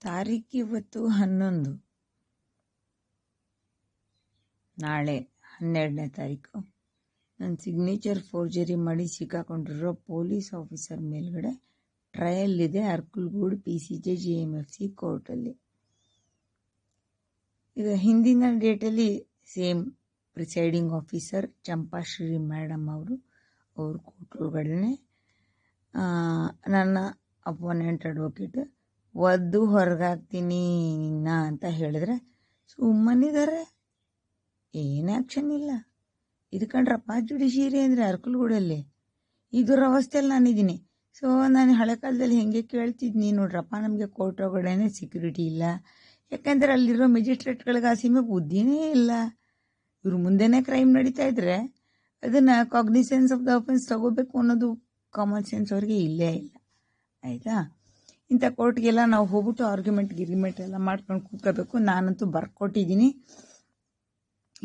ತಾರೀಕು ಇವತ್ತು 11, ನಾಳೆ 12ನೇ ತಾರೀಕು. ನನ್ನ ಸಿಗ್ನೇಚರ್ ಫೋರ್ಜರಿ ಮಾಡಿ ಸಿಕ್ಕಾಕೊಂಡಿರೋ ಪೊಲೀಸ್ ಆಫೀಸರ್ ಮೇಲ್ಗಡೆ ಟ್ರಯಲ್ ಇದೆ ಅರ್ಕಲ್ಗೂಡು PCJ JMFC ಕೋರ್ಟಲ್ಲಿ. ಈಗ ಹಿಂದಿನ ಡೇಟಲ್ಲಿ ಸೇಮ್ ಪ್ರಿಸೈಡಿಂಗ್ ಆಫೀಸರ್ ಚಂಪಾಶ್ರೀ ಮೇಡಮ್ ಅವರು ಕೋರ್ಟ್ ಒಳಗಡೆ ನನ್ನ ಅಪೋನೆಂಟ್ ಅಡ್ವೊಕೇಟ್ ಒದ್ದು ಹೊರಗಾಗ್ತೀನಿ ನಿನ್ನ ಅಂತ ಹೇಳಿದ್ರೆ ಸುಮ್ಮನಿದ್ದಾರೆ, ಏನು ಆ್ಯಕ್ಷನ್ ಇಲ್ಲ. ಇದು ಕಂಡ್ರಪ್ಪ ಜುಡಿಷಿಯರಿ ಅಂದರೆ ಅರ್ಕಲ್ಗೂಡಲ್ಲಿ ಈ ದುರವಸ್ಥೆಯಲ್ಲಿ ನಾನಿದ್ದೀನಿ. ಸೊ ನಾನು ಹಳೆ ಕಾಲದಲ್ಲಿ ಹೆಂಗೆ ಕೇಳ್ತಿದ್ನಿ, ನೋಡ್ರಪ್ಪ ನಮಗೆ ಕೋರ್ಟ್ ಒಳಗಡೆ ಸೆಕ್ಯೂರಿಟಿ ಇಲ್ಲ, ಯಾಕಂದರೆ ಅಲ್ಲಿರೋ ಮೆಜಿಸ್ಟ್ರೇಟ್ಗಳಿಗೆ ಆ ಸೀಮೆ ಬುದ್ಧಿನೇ ಇಲ್ಲ. ಇವ್ರ ಮುಂದೆನೇ ಕ್ರೈಮ್ ನಡೀತಾ ಇದ್ರೆ ಅದನ್ನು ಕಾಗ್ನಿಸೆನ್ಸ್ ಆಫ್ ದ ಅಫೆನ್ಸ್ ತಗೋಬೇಕು ಅನ್ನೋದು ಕಾಮನ್ ಸೆನ್ಸ್ ಅವ್ರಿಗೆ ಇಲ್ಲೇ ಇಲ್ಲ. ಆಯಿತಾ, ಇಂಥ ಕೋರ್ಟ್ಗೆಲ್ಲ ನಾವು ಹೋಗ್ಬಿಟ್ಟು ಗಿರ್ಗಿಮೆಂಟ್ ಎಲ್ಲ ಮಾಡ್ಕೊಂಡು ಕೂತ್ಕೋಬೇಕು. ನಾನಂತೂ ಬರ್ಕೊಟ್ಟಿದ್ದೀನಿ.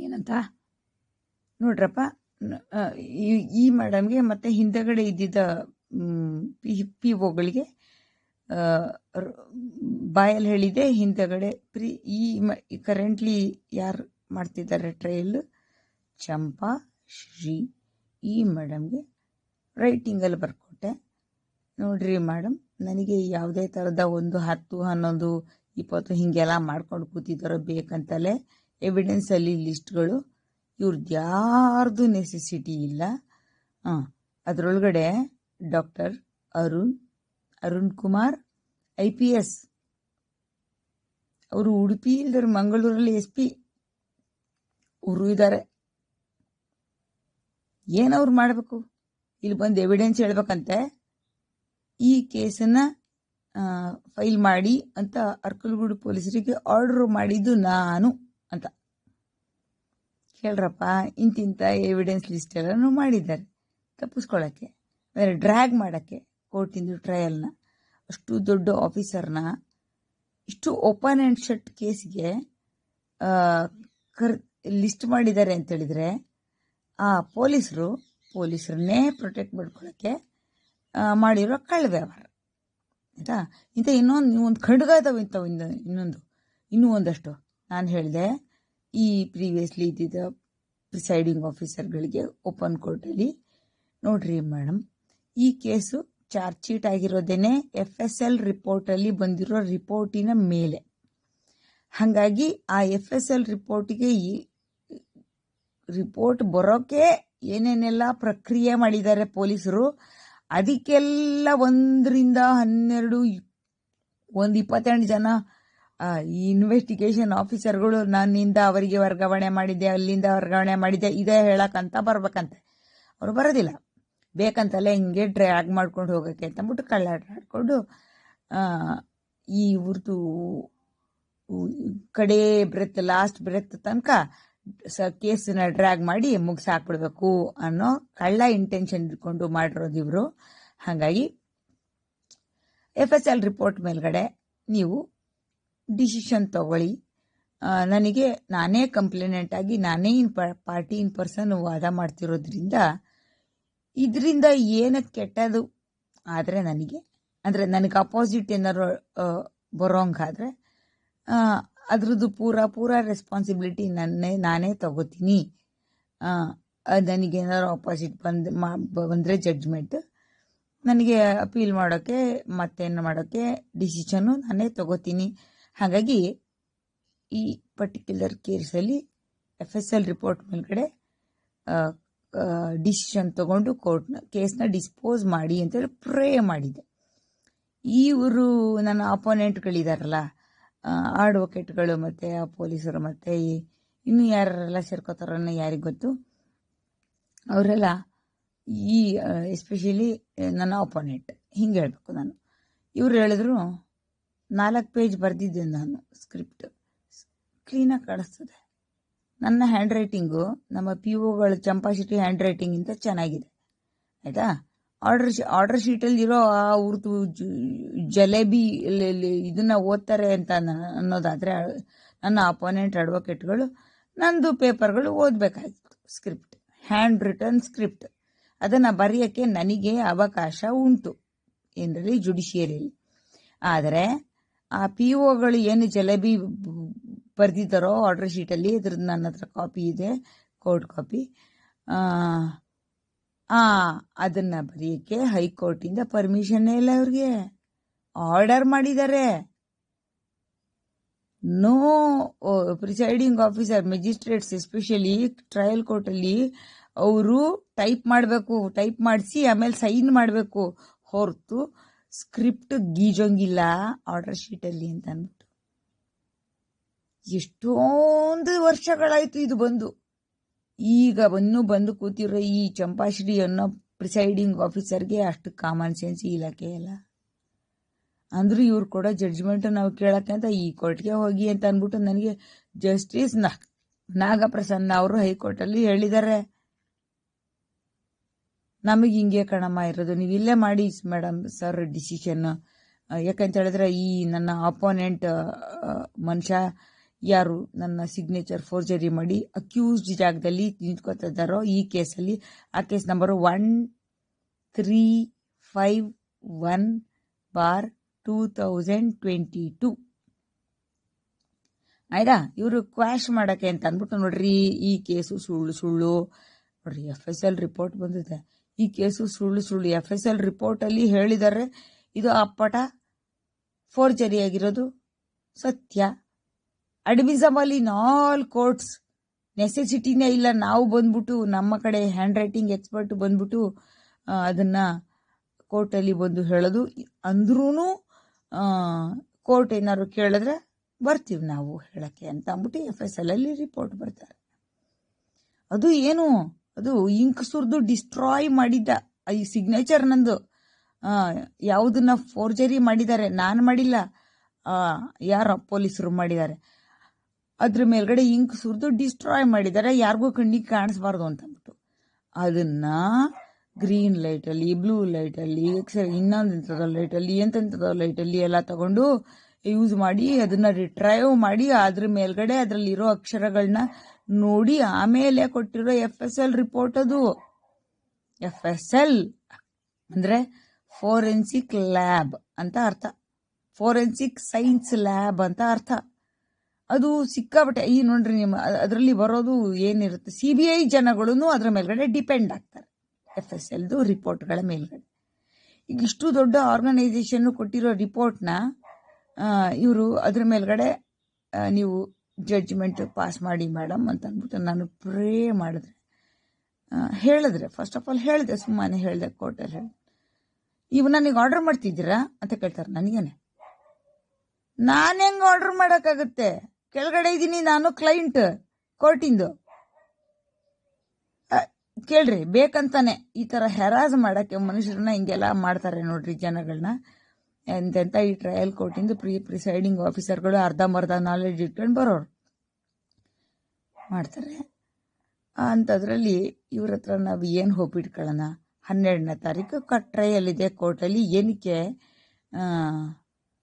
ಏನಂತ ನೋಡ್ರಪ್ಪ, ಈ ಮೇಡಮ್ಗೆ ಮತ್ತು ಹಿಂದಗಡೆ ಇದ್ದಿದ್ದ POಗಳಿಗೆ ಬಾಯಲ್ಲಿ ಹೇಳಿದೆ. ಹಿಂದಗಡೆ ಈ ಕರೆಂಟ್ಲಿ ಯಾರು ಮಾಡ್ತಿದ್ದಾರೆ ಟ್ರಯಲ್, ಚಂಪಾ ಶ್ರೀ, ಈ ಮೇಡಮ್ಗೆ ರೈಟಿಂಗಲ್ಲಿ ಬರ್ಕೊಟ್ಟೆ. ನೋಡ್ರಿ ಮೇಡಮ್, ನನಗೆ ಯಾವುದೇ ಥರದ 1, 10, 11, 20 ಹೀಗೆಲ್ಲ ಮಾಡ್ಕೊಂಡು ಕೂತಿದ್ದಾರೋ ಬೇಕಂತಲೇ ಎವಿಡೆನ್ಸಲ್ಲಿ ಲಿಸ್ಟ್ಗಳು. ಇವ್ರದ್ದು ಯಾರ್ದು ನೆಸೆಸಿಟಿ ಇಲ್ಲ. ಅದರೊಳಗಡೆ ಡಾಕ್ಟರ್ ಅರುಣ್ ಕುಮಾರ್ IPS, ಅವರು ಉಡುಪಿ ಇಲ್ದರು ಮಂಗಳೂರಲ್ಲಿ SP ಅವರು ಇದ್ದಾರೆ. ಏನವ್ರು ಮಾಡಬೇಕು, ಇಲ್ಲಿ ಬಂದು ಎವಿಡೆನ್ಸ್ ಹೇಳ್ಬೇಕಂತೆ, ಈ ಕೇಸನ್ನು ಫೈಲ್ ಮಾಡಿ ಅಂತ ಅರ್ಕಲ್ಗೂಡು ಪೊಲೀಸರಿಗೆ ಆರ್ಡರ್ ಮಾಡಿದ್ದು ನಾನು ಅಂತ. ಕೇಳ್ರಪ್ಪ, ಇಂತಿಂಥ ಎವಿಡೆನ್ಸ್ ಲಿಸ್ಟ್ ಎಲ್ಲನೂ ಮಾಡಿದ್ದಾರೆ ತಪ್ಪಿಸ್ಕೊಳ್ಳೋಕ್ಕೆ, ಅಂದರೆ ಡ್ರ್ಯಾಗ್ ಮಾಡೋಕ್ಕೆ ಕೋರ್ಟಿಂದು ಟ್ರಯಲ್ನ. ಅಷ್ಟು ದೊಡ್ಡ ಆಫೀಸರ್ನ ಇಷ್ಟು ಓಪನ್ ಆ್ಯಂಡ್ ಶಟ್ ಕೇಸ್ಗೆ ಲಿಸ್ಟ್ ಮಾಡಿದ್ದಾರೆ ಅಂತೇಳಿದರೆ ಆ ಪೊಲೀಸರನ್ನೇ ಪ್ರೊಟೆಕ್ಟ್ ಮಾಡ್ಕೊಳ್ಳೋಕ್ಕೆ ಮಾಡಿರೋ ಕಳ್ಳ ವ್ಯವಹಾರ. ಆಯಿತಾ, ಇಂಥ ಇನ್ನೊಂದು ಖಡ್ಗ ಇದಾವೆ ಇನ್ನೂ ಒಂದಷ್ಟು. ನಾನು ಹೇಳಿದೆ, ಈ ಪ್ರೀವಿಯಸ್ಲಿ ಇದ್ದಿದ್ದ ಪ್ರಿಸೈಡಿಂಗ್ ಆಫೀಸರ್ಗಳಿಗೆ ಓಪನ್ ಕೋರ್ಟಲ್ಲಿ, ನೋಡ್ರಿ ಮೇಡಮ್, ಈ ಕೇಸು ಚಾರ್ಜ್ ಶೀಟ್ ಆಗಿರೋದೇನೆ FSL ರಿಪೋರ್ಟಲ್ಲಿ ಬಂದಿರೋ ರಿಪೋರ್ಟಿನ ಮೇಲೆ. ಹಾಗಾಗಿ ಆ FSL ರಿಪೋರ್ಟಿಗೆ ರಿಪೋರ್ಟ್ ಬರೋಕ್ಕೆ ಏನೇನೆಲ್ಲ ಪ್ರಕ್ರಿಯೆ ಮಾಡಿದ್ದಾರೆ ಪೊಲೀಸರು, ಅದಕ್ಕೆಲ್ಲ 1ರಿಂದ 12, 28 ಜನ ಈ ಇನ್ವೆಸ್ಟಿಗೇಷನ್ ಆಫೀಸರ್ಗಳು ನನ್ನಿಂದ ಅವರಿಗೆ ವರ್ಗಾವಣೆ ಮಾಡಿದ್ದೆ, ಅಲ್ಲಿಂದ ವರ್ಗಾವಣೆ ಮಾಡಿದ್ದೆ, ಇದೇ ಹೇಳಕ್ಕಂತ ಬರ್ಬೇಕಂತೆ. ಅವರು ಬರೋದಿಲ್ಲ, ಬೇಕಂತಲೇ ಹಿಂಗೆ ಡ್ರ್ಯಾಗ್ ಮಾಡ್ಕೊಂಡು ಹೋಗೋಕ್ಕೆ ಅಂತಂದ್ಬಿಟ್ಟು ಕಳ್ಳಾಡ್ಕೊಂಡು ಈ ಇವ್ರದ್ದು ಕಡೆ ಲಾಸ್ಟ್ ಬ್ರೆತ್ ತನಕ ಕೇಸನ್ನ ಡ್ರ್ಯಾಗ್ ಮಾಡಿ ಮುಗಿಸಾಕ್ಬಿಡ್ಬೇಕು ಅನ್ನೋ ಕಳ್ಳ ಇಂಟೆನ್ಷನ್ ಇಟ್ಕೊಂಡು ಮಾಡಿರೋದು ಇವರು. ಹಾಗಾಗಿ FSL ರಿಪೋರ್ಟ್ ಮೇಲ್ಗಡೆ ನೀವು ಡಿಸಿಷನ್ ತಗೊಳ್ಳಿ. ನನಗೆ ನಾನೇ ಕಂಪ್ಲೇನೆಂಟ್ ಆಗಿ ನಾನೇ ಪಾರ್ಟಿ ಇನ್ ಪರ್ಸನ್ ವಾದ ಮಾಡ್ತಿರೋದ್ರಿಂದ ಇದರಿಂದ ಏನಕ್ಕೆ ಕೆಟ್ಟದು ಆದರೆ ನನಗೆ ಅಪೋಸಿಟ್ ಏನಾರು ಬರೋಂಗಾದರೆ ಅದ್ರದ್ದು ಪೂರ ರೆಸ್ಪಾನ್ಸಿಬಿಲಿಟಿ ನಾನೇ ತಗೋತೀನಿ. ನನಗೇನಾದ್ರು ಅಪೋಸಿಟ್ ಬಂದರೆ ಜಡ್ಜ್ಮೆಂಟ್ ನನಗೆ ಅಪೀಲ್ ಮಾಡೋಕ್ಕೆ ಮತ್ತೇನು ಮಾಡೋಕ್ಕೆ ಡಿಸಿಷನ್ನು ನಾನೇ ತಗೋತೀನಿ. ಹಾಗಾಗಿ ಈ ಪರ್ಟಿಕ್ಯುಲರ್ ಕೇಸಲ್ಲಿ FSL ರಿಪೋರ್ಟ್ ಮೇಲ್ಗಡೆ ಡಿಸಿಷನ್ ತಗೊಂಡು ಕೇಸ್ನ ಡಿಸ್ಪೋಸ್ ಮಾಡಿ ಅಂತೇಳಿ ಪ್ರೇ ಮಾಡಿದೆ. ಇವರು ನನ್ನ ಅಪೋನೆಂಟ್ಗಳಿದಾರಲ್ಲ, ಅಡ್ವೊಕೇಟ್ಗಳು ಮತ್ತು ಪೊಲೀಸರು ಮತ್ತು ಇನ್ನೂ ಯಾರೆಲ್ಲ ಸೇರ್ಕೋತಾರೋ ಯಾರಿಗೆ ಗೊತ್ತು, ಅವರೆಲ್ಲ ಈ ಎಸ್ಪೆಷಲಿ ನನ್ನ ಅಪೋನೆಂಟ್ ಹಿಂಗೆ ಹೇಳಬೇಕು ನಾನು. ಇವ್ರು ಹೇಳಿದ್ರು 4 ಪೇಜ್ ಬರೆದಿದ್ದೆ ನಾನು, ಸ್ಕ್ರಿಪ್ಟ್ ಕ್ಲೀನಾಗಿ ಕಾಣಿಸ್ತದೆ. ನನ್ನ ಹ್ಯಾಂಡ್ ರೈಟಿಂಗು ನಮ್ಮ POಗಳು ಚಂಪಾಶೆಟ್ಟಿ ಹ್ಯಾಂಡ್ ರೈಟಿಂಗಿಂತ ಚೆನ್ನಾಗಿದೆ. ಆಯಿತಾ, ಆರ್ಡರ್ ಶೀಟಲ್ಲಿರೋ ಅವ್ರದ್ದು ಜಲೇಬಿ ಇದನ್ನು ಓದ್ತಾರೆ ಅಂತ ಅನ್ನೋದಾದರೆ ನನ್ನ ಅಪೋನೆಂಟ್ ಅಡ್ವೊಕೇಟ್ಗಳು ನಂದು ಪೇಪರ್ಗಳು ಓದಬೇಕಾಗಿತ್ತು. ಸ್ಕ್ರಿಪ್ಟ್, ಹ್ಯಾಂಡ್ ರಿಟರ್ನ್ ಸ್ಕ್ರಿಪ್ಟ್, ಅದನ್ನು ಬರೆಯೋಕ್ಕೆ ನನಗೆ ಅವಕಾಶ ಉಂಟು ಏನರಲ್ಲಿ, ಜುಡಿಷಿಯರಿಯಲ್ಲಿ. ಆದರೆ ಆ ಪಿ ಒಗಳು ಏನು ಜಲೇಬಿ ಬರೆದಿದ್ದಾರೋ ಆರ್ಡರ್ ಶೀಟಲ್ಲಿ, ಇದ್ರದ್ದು ನನ್ನ ಹತ್ರ ಕಾಪಿ ಇದೆ, ಕೋರ್ಟ್ ಕಾಪಿ. ಅದನ್ನ ಬರೆಯಕ್ಕೆ ಹೈಕೋರ್ಟಿಂದ ಪರ್ಮಿಷನ್ ಇಲ್ಲ ಅವ್ರಿಗೆ, ಆರ್ಡರ್ ಮಾಡಿದ್ದಾರೆ. No presiding officer, magistrates especially trial ಕೋರ್ಟಲ್ಲಿ ಅವರು ಟೈಪ್ ಮಾಡಬೇಕು, ಟೈಪ್ ಮಾಡಿಸಿ ಆಮೇಲೆ ಸೈನ್ ಮಾಡಬೇಕು, ಹೊರತು ಸ್ಕ್ರಿಪ್ಟ್ ಗೀಜೋಂಗಿಲ್ಲ ಆರ್ಡರ್ ಶೀಟಲ್ಲಿ ಅಂತ ಅಂದ್ಬಿಟ್ಟು. ಎಷ್ಟೊಂದು ವರ್ಷಗಳಾಯ್ತು ಇದು ಬಂದು. ಈಗ ಬಂದು ಕೂತಿರೋ ಈ ಚಂಪಾಶ್ರೀ ಅನ್ನೋ ಪ್ರಿಸೈಡಿಂಗ್ ಆಫೀಸರ್ಗೆ ಅಷ್ಟು ಕಾಮನ್ ಸೆನ್ಸ್ ಇಲಾಖೆ ಇಲ್ಲ. ಅಂದ್ರೂ ಇವ್ರು ಕೊಡೋ ಜಡ್ಜ್ಮೆಂಟ್ ನಾವು ಕೇಳಕ್ಕೆ ಅಂತ ಈ ಕೋರ್ಟ್ಗೆ ಹೋಗಿ ಅಂತ ಅಂದ್ಬಿಟ್ಟು ನನಗೆ ಜಸ್ಟಿಸ್ ನಾಗಪ್ರಸನ್ನ ಅವರು ಹೈಕೋರ್ಟಲ್ಲಿ ಹೇಳಿದ್ದಾರೆ, ನಮಗೆ ಹಿಂಗೆ ಕಣಮ್ಮ ಇರೋದು, ನೀವು ಇಲ್ಲೇ ಮಾಡಿ ಮೇಡಮ್ ಸರ್ ಡಿಸಿಷನ್. ಯಾಕಂತ ಹೇಳಿದ್ರೆ ಈ ನನ್ನ ಅಪೋನೆಂಟ್ ಮನುಷ್ಯ ಯಾರು ನನ್ನ ಸಿಗ್ನೇಚರ್ ಫೋರ್ಜರಿ ಮಾಡಿ ಅಕ್ಯೂಸ್ಡ್ ಜಾಗದಲ್ಲಿ ನಿಂತ್ಕೋತಿದ್ದಾರೋ ಈ ಕೇಸಲ್ಲಿ, ಆ ಕೇಸ್ ನಂಬರ್ 1351/2022 ಆಯ್ತಾ. ಇವರು ಕ್ವಾಶ್ ಮಾಡಕ್ಕೆ ಅಂತ ಅಂದ್ಬಿಟ್ಟು ನೋಡ್ರಿ ಈ ಕೇಸು ಸುಳ್ಳು ನೋಡ್ರಿ, FSL ರಿಪೋರ್ಟ್ ಬಂದಿದೆ, ಈ ಕೇಸು ಸುಳ್ಳು. FSL ರಿಪೋರ್ಟಲ್ಲಿ ಹೇಳಿದ್ದಾರೆ ಇದು ಅಪ್ಪಟ ಫೋರ್ಜರಿ ಆಗಿರೋದು ಸತ್ಯ. ಅಡ್ಮಿಸಬಲ್ ಇನ್ ಆಲ್ ಕೋರ್ಟ್ಸ್, ನೆಸೆಸಿಟಿನೇ ಇಲ್ಲ. ನಾವು ಬಂದ್ಬಿಟ್ಟು ನಮ್ಮ ಕಡೆ ಹ್ಯಾಂಡ್ ರೈಟಿಂಗ್ ಎಕ್ಸ್ಪರ್ಟ್ ಬಂದ್ಬಿಟ್ಟು ಅದನ್ನ ಕೋರ್ಟಲ್ಲಿ ಬಂದು ಹೇಳೋದು. ಅಂದ್ರೂ ಕೋರ್ಟ್ ಏನಾದ್ರು ಕೇಳಿದ್ರೆ ಬರ್ತೀವಿ ನಾವು ಹೇಳಕ್ಕೆ ಅಂತ ಅಂದ್ಬಿಟ್ಟು FSL ಅಲ್ಲಿ ರಿಪೋರ್ಟ್ ಬರ್ತಾರೆ. ಅದು ಏನು, ಅದು ಇಂಕ್ ಸುರಿದು ಡಿಸ್ಟ್ರಾಯ್ ಮಾಡಿದ್ದ ಈ ಸಿಗ್ನೇಚರ್ ನಂದು. ಯಾವುದನ್ನ ಫೋರ್ಜರಿ ಮಾಡಿದ್ದಾರೆ, ನಾನು ಮಾಡಿಲ್ಲ, ಯಾರ ಪೊಲೀಸರು ಮಾಡಿದ್ದಾರೆ. ಅದ್ರ ಮೇಲ್ಗಡೆ ಇಂಕ್ ಸುರಿದು ಡಿಸ್ಟ್ರಾಯ್ ಮಾಡಿದ್ದಾರೆ, ಯಾರಿಗೂ ಕಣ್ಣಿಗೆ ಕಾಣಿಸ್ಬಾರ್ದು ಅಂತ ಅಂದ್ಬಿಟ್ಟು. ಅದನ್ನ ಗ್ರೀನ್ ಲೈಟಲ್ಲಿ, ಬ್ಲೂ ಲೈಟಲ್ಲಿ, ಇನ್ನೊಂದು ಲೈಟಲ್ಲಿ, ಎಂತೆಂಥದೋ ಲೈಟಲ್ಲಿ ಎಲ್ಲ ತಗೊಂಡು ಯೂಸ್ ಮಾಡಿ ಅದನ್ನ ರಿಟ್ರೈವ್ ಮಾಡಿ ಅದ್ರ ಮೇಲ್ಗಡೆ ಅದರಲ್ಲಿರೋ ಅಕ್ಷರಗಳನ್ನ ನೋಡಿ ಆಮೇಲೆ ಕೊಟ್ಟಿರೋ FSL ರಿಪೋರ್ಟ್. ಅದು FSL ಅಂದ್ರೆ ಫೋರೆನ್ಸಿಕ್ ಲ್ಯಾಬ್ ಅಂತ ಅರ್ಥ, ಫೋರೆನ್ಸಿಕ್ ಸೈನ್ಸ್ ಲ್ಯಾಬ್ ಅಂತ ಅರ್ಥ. ಅದು ಸಿಕ್ಕಾಬಟ್ಟೆ ಈ ನೋಡ್ರಿ, ನಿಮ್ಮ ಅದರಲ್ಲಿ ಬರೋದು ಏನಿರುತ್ತೆ, CBI ಜನಗಳು ಅದ್ರ ಮೇಲ್ಗಡೆ ಡಿಪೆಂಡ್ ಆಗ್ತಾರೆ FSLದು ರಿಪೋರ್ಟ್ಗಳ ಮೇಲ್ಗಡೆ. ಈಗ ಇಷ್ಟು ದೊಡ್ಡ ಆರ್ಗನೈಸೇಷನ್ ಕೊಟ್ಟಿರೋ ರಿಪೋರ್ಟ್ನ ಇವರು ಅದ್ರ ಮೇಲ್ಗಡೆ ನೀವು ಜಡ್ಜ್ಮೆಂಟ್ ಪಾಸ್ ಮಾಡಿ ಮೇಡಮ್ ಅಂತ ಅಂದ್ಬಿಟ್ಟು ನಾನು ಪ್ರೇ ಹೇಳಿದ್ರೆ ಫಸ್ಟ್ ಆಫ್ ಆಲ್ ಹೇಳಿದೆ, ಸುಮ್ಮನೆ ಹೇಳಿದೆ ಕೋರ್ಟಲ್ಲಿ ಹೇಳಿ, ಇವು ನನಗೆ ಆರ್ಡರ್ ಮಾಡ್ತಿದ್ದೀರಾ ಅಂತ ಕೇಳ್ತಾರೆ ನನಗೇನೆ. ನಾನು ಹೆಂಗೆ ಆರ್ಡರ್ ಮಾಡೋಕ್ಕಾಗುತ್ತೆ, ಕೆಳಗಡೆ ಇದ್ದೀನಿ ನಾನು, ಕ್ಲೈಂಟ್ ಕೋರ್ಟಿಂದು. ಕೇಳ್ರಿ, ಬೇಕಂತಾನೆ ಈ ಥರ ಹೆರಾಸ್ ಮಾಡೋಕ್ಕೆ ಮನುಷ್ಯರನ್ನ ಹಿಂಗೆಲ್ಲ ಮಾಡ್ತಾರೆ ನೋಡ್ರಿ ಜನಗಳನ್ನ. ಎಂತೆಂಥ ಈ ಟ್ರಯಲ್ ಕೋರ್ಟಿಂದ ಪ್ರಿಸೈಡಿಂಗ್ ಆಫೀಸರ್ಗಳು ಅರ್ಧಂಬರ್ಧ ನಾಲೆಡ್ಜ್ ಇಟ್ಕೊಂಡು ಬರೋರು ಮಾಡ್ತಾರೆ. ಅಂಥದ್ರಲ್ಲಿ ಇವ್ರ ಹತ್ರ ನಾವು ಏನು ಹೋಪ್ ಇಟ್ಕೊಳ್ಳೋಣ. 12ನೇ ತಾರೀಕು ಟ್ರಯಲ್ ಇದೆ ಕೋರ್ಟಲ್ಲಿ. ಏನಕ್ಕೆ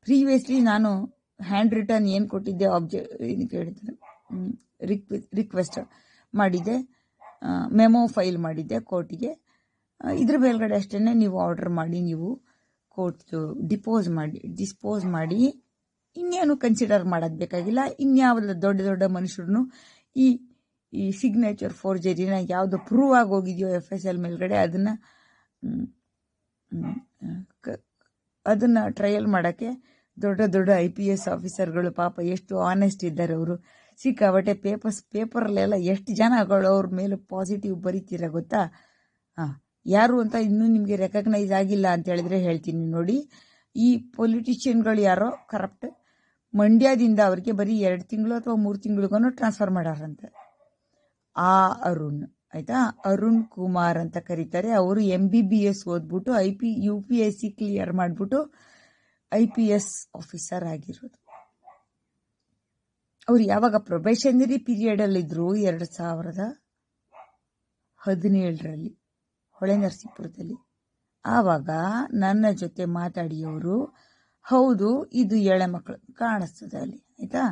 ಪ್ರೀವಿಯಸ್ಲಿ ನಾನು ಹ್ಯಾಂಡ್ ರಿಟರ್ನ್ ಏನು ಕೊಟ್ಟಿದ್ದೆ, ಏನಕ್ಕೆ ಹೇಳಿದ್ರೆ ರಿಕ್ವೆಸ್ಟ್ ಮಾಡಿದ್ದೆ, ಮೆಮೊ ಫೈಲ್ ಮಾಡಿದ್ದೆ ಕೋರ್ಟಿಗೆ. ಇದ್ರ ಮೇಲ್ಗಡೆ ಅಷ್ಟೇ ನೀವು ಆರ್ಡರ್ ಮಾಡಿ ನೀವು ಕೋರ್ಟ್ ಡಿಸ್ಪೋಸ್ ಮಾಡಿ ಇನ್ನೇನು ಕನ್ಸಿಡರ್ ಮಾಡೋದು ಬೇಕಾಗಿಲ್ಲ. ಇನ್ಯಾವುದ ದೊಡ್ಡ ದೊಡ್ಡ ಮನುಷ್ಯರು ಈ ಸಿಗ್ನೇಚರ್ ಫೋರ್ಜರಿನ ಯಾವುದು ಪ್ರೂವ್ ಆಗಿ ಹೋಗಿದೆಯೋ FSL ಮೇಲ್ಗಡೆ ಅದನ್ನ ಟ್ರಯಲ್ ಮಾಡೋಕ್ಕೆ ದೊಡ್ಡ ದೊಡ್ಡ IPS ಆಫೀಸರ್ಗಳು ಪಾಪ ಎಷ್ಟು ಆನೆಸ್ಟ್ ಇದ್ದಾರೆ ಅವರು. ಸಿಕ್ಕಾಬಟ್ಟೆ ಪೇಪರ್ಲೆಲ್ಲ ಎಷ್ಟು ಜನಗಳು ಅವ್ರ ಮೇಲೆ ಪಾಸಿಟಿವ್ ಬರೀತೀರ ಗೊತ್ತಾ. ಯಾರು ಅಂತ ಇನ್ನೂ ನಿಮಗೆ ರೆಕಗ್ನೈಸ್ ಆಗಿಲ್ಲ ಅಂತ ಹೇಳಿದ್ರೆ ಹೇಳ್ತೀನಿ ನೋಡಿ. ಈ ಪೊಲಿಟಿಷಿಯನ್ಗಳು ಯಾರೋ ಕರಪ್ಟ್, ಮಂಡ್ಯದಿಂದ ಅವ್ರಿಗೆ ಬರೀ 2 ತಿಂಗಳು ಅಥವಾ 3 ತಿಂಗಳಿಗೂ ಟ್ರಾನ್ಸ್ಫರ್ ಮಾಡಾರಂತೆ. ಅರುಣ್ ಆಯ್ತಾ, ಅರುಣ್ ಕುಮಾರ್ ಅಂತ ಕರೀತಾರೆ. ಅವರು MBBS ಓದ್ಬಿಟ್ಟು UPSC ಕ್ಲಿಯರ್ ಮಾಡಿಬಿಟ್ಟು IPS ಆಫೀಸರ್ ಆಗಿರೋದು. ಅವ್ರು ಯಾವಾಗ ಪ್ರೊಬೇಷನರಿ ಪೀರಿಯಡಲ್ಲಿದ್ದರು 2017ರಲ್ಲಿ ಹೊಳೆ ನರಸೀಪುರದಲ್ಲಿ. ಆವಾಗ ನನ್ನ ಜೊತೆ ಮಾತಾಡಿಯವರು, ಹೌದು ಇದು ಎಳೆ ಮಕ್ಕಳು ಕಾಣಿಸ್ತದೆ ಅಲ್ಲಿ ಆಯ್ತಾ,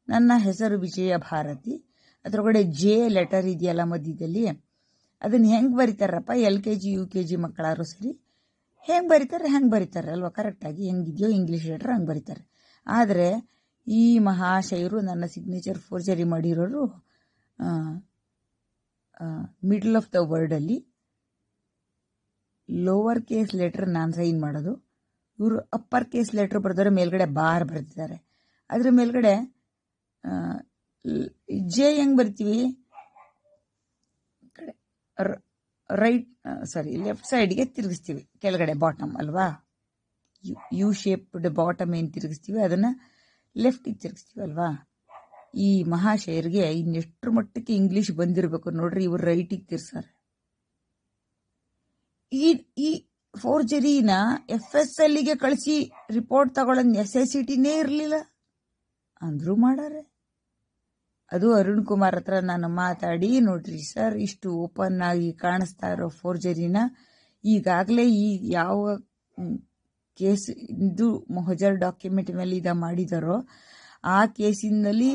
ನನ್ನ ಹೆಸರು ವಿಜಯ ಭಾರತಿ, ಅದರೊಳಗಡೆ J ಲೆಟರ್ ಇದೆಯಲ್ಲ ಮಧ್ಯದಲ್ಲಿ, ಅದನ್ನ ಹೆಂಗೆ ಬರೀತಾರಪ್ಪ, LKG UKG ಮಕ್ಕಳಾರು ಸರಿ ಹೆಂಗೆ ಬರೀತಾರೆ ಅಲ್ವಾ ಕರೆಕ್ಟಾಗಿ, ಹೆಂಗಿದೆಯೋ ಇಂಗ್ಲೀಷ್ ಲೆಟರ್ ಹಂಗೆ ಬರೀತಾರೆ. ಆದರೆ ಈ ಮಹಾಶಯರು ನನ್ನ ಸಿಗ್ನೇಚರ್ ಫೋರ್ಜರಿ ಮಾಡಿರೋರು ಮಿಡಲ್ ಆಫ್ ದ ವರ್ಡಲ್ಲಿ ಲೋವರ್ ಕೇಸ್ ಲೆಟರ್ ನಾನು ಸೈನ್ ಮಾಡೋದು, ಇವರು ಅಪ್ಪರ್ ಕೇಸ್ ಲೆಟರ್ ಬರೆದವರು ಮೇಲ್ಗಡೆ ಬಾರ್ ಬರೆದಿದ್ದಾರೆ. ಅದ್ರ ಮೇಲ್ಗಡೆ ಜೆ ಹೆಂಗೆ ಬರ್ತೀವಿ, ಕಡೆ ಲೆಫ್ಟ್ ಸೈಡ್ಗೆ ತಿರುಗಿಸ್ತೀವಿ, ಕೆಳಗಡೆ ಬಾಟಮ್ ಅಲ್ವಾ, ಯು ಶೇಪ್ಡ್ ಬಾಟಮ್ ಏನು ತಿರುಗಿಸ್ತೀವಿ ಅದನ್ನು ಲೆಫ್ಟಿಗೆ ತಿರುಗಿಸ್ತೀವಿ ಅಲ್ವಾ. ಈ ಮಹಾಶಯರಿಗೆ ಇನ್ನೆಷ್ಟರ ಮಟ್ಟಕ್ಕೆ ಇಂಗ್ಲೀಷ್ ಬಂದಿರಬೇಕು ನೋಡ್ರಿ, ಇವರು ರೈಟಿಗೆ ತಿರ್ಸಾರೆ. ಈ ಫೋರ್ಜರಿನ FSLಗೆ ಕಳಿಸಿ ರಿಪೋರ್ಟ್ ತಗೊಳ್ಳೋ ನೆಸೆಸಿಟಿನೇ ಇರಲಿಲ್ಲ, ಅಂದ್ರೂ ಮಾಡಾರೆ. ಅದು ಅರುಣ್ ಕುಮಾರ್ ಹತ್ರ ನಾನು ಮಾತಾಡಿ, ನೋಡ್ರಿ ಸರ್, ಇಷ್ಟು ಓಪನ್ ಆಗಿ ಕಾಣಿಸ್ತಾ ಇರೋ ಫೋರ್ಜರಿನ ಈಗಾಗಲೇ ಈ ಯಾವ ಕೇಸ್ ಇದು ಮೊಹಜರ್ ಡಾಕ್ಯುಮೆಂಟ್ ಮೇಲೆ ಇದ ಮಾಡಿದಾರೋ ಆ ಕೇಸಿನಲ್ಲಿ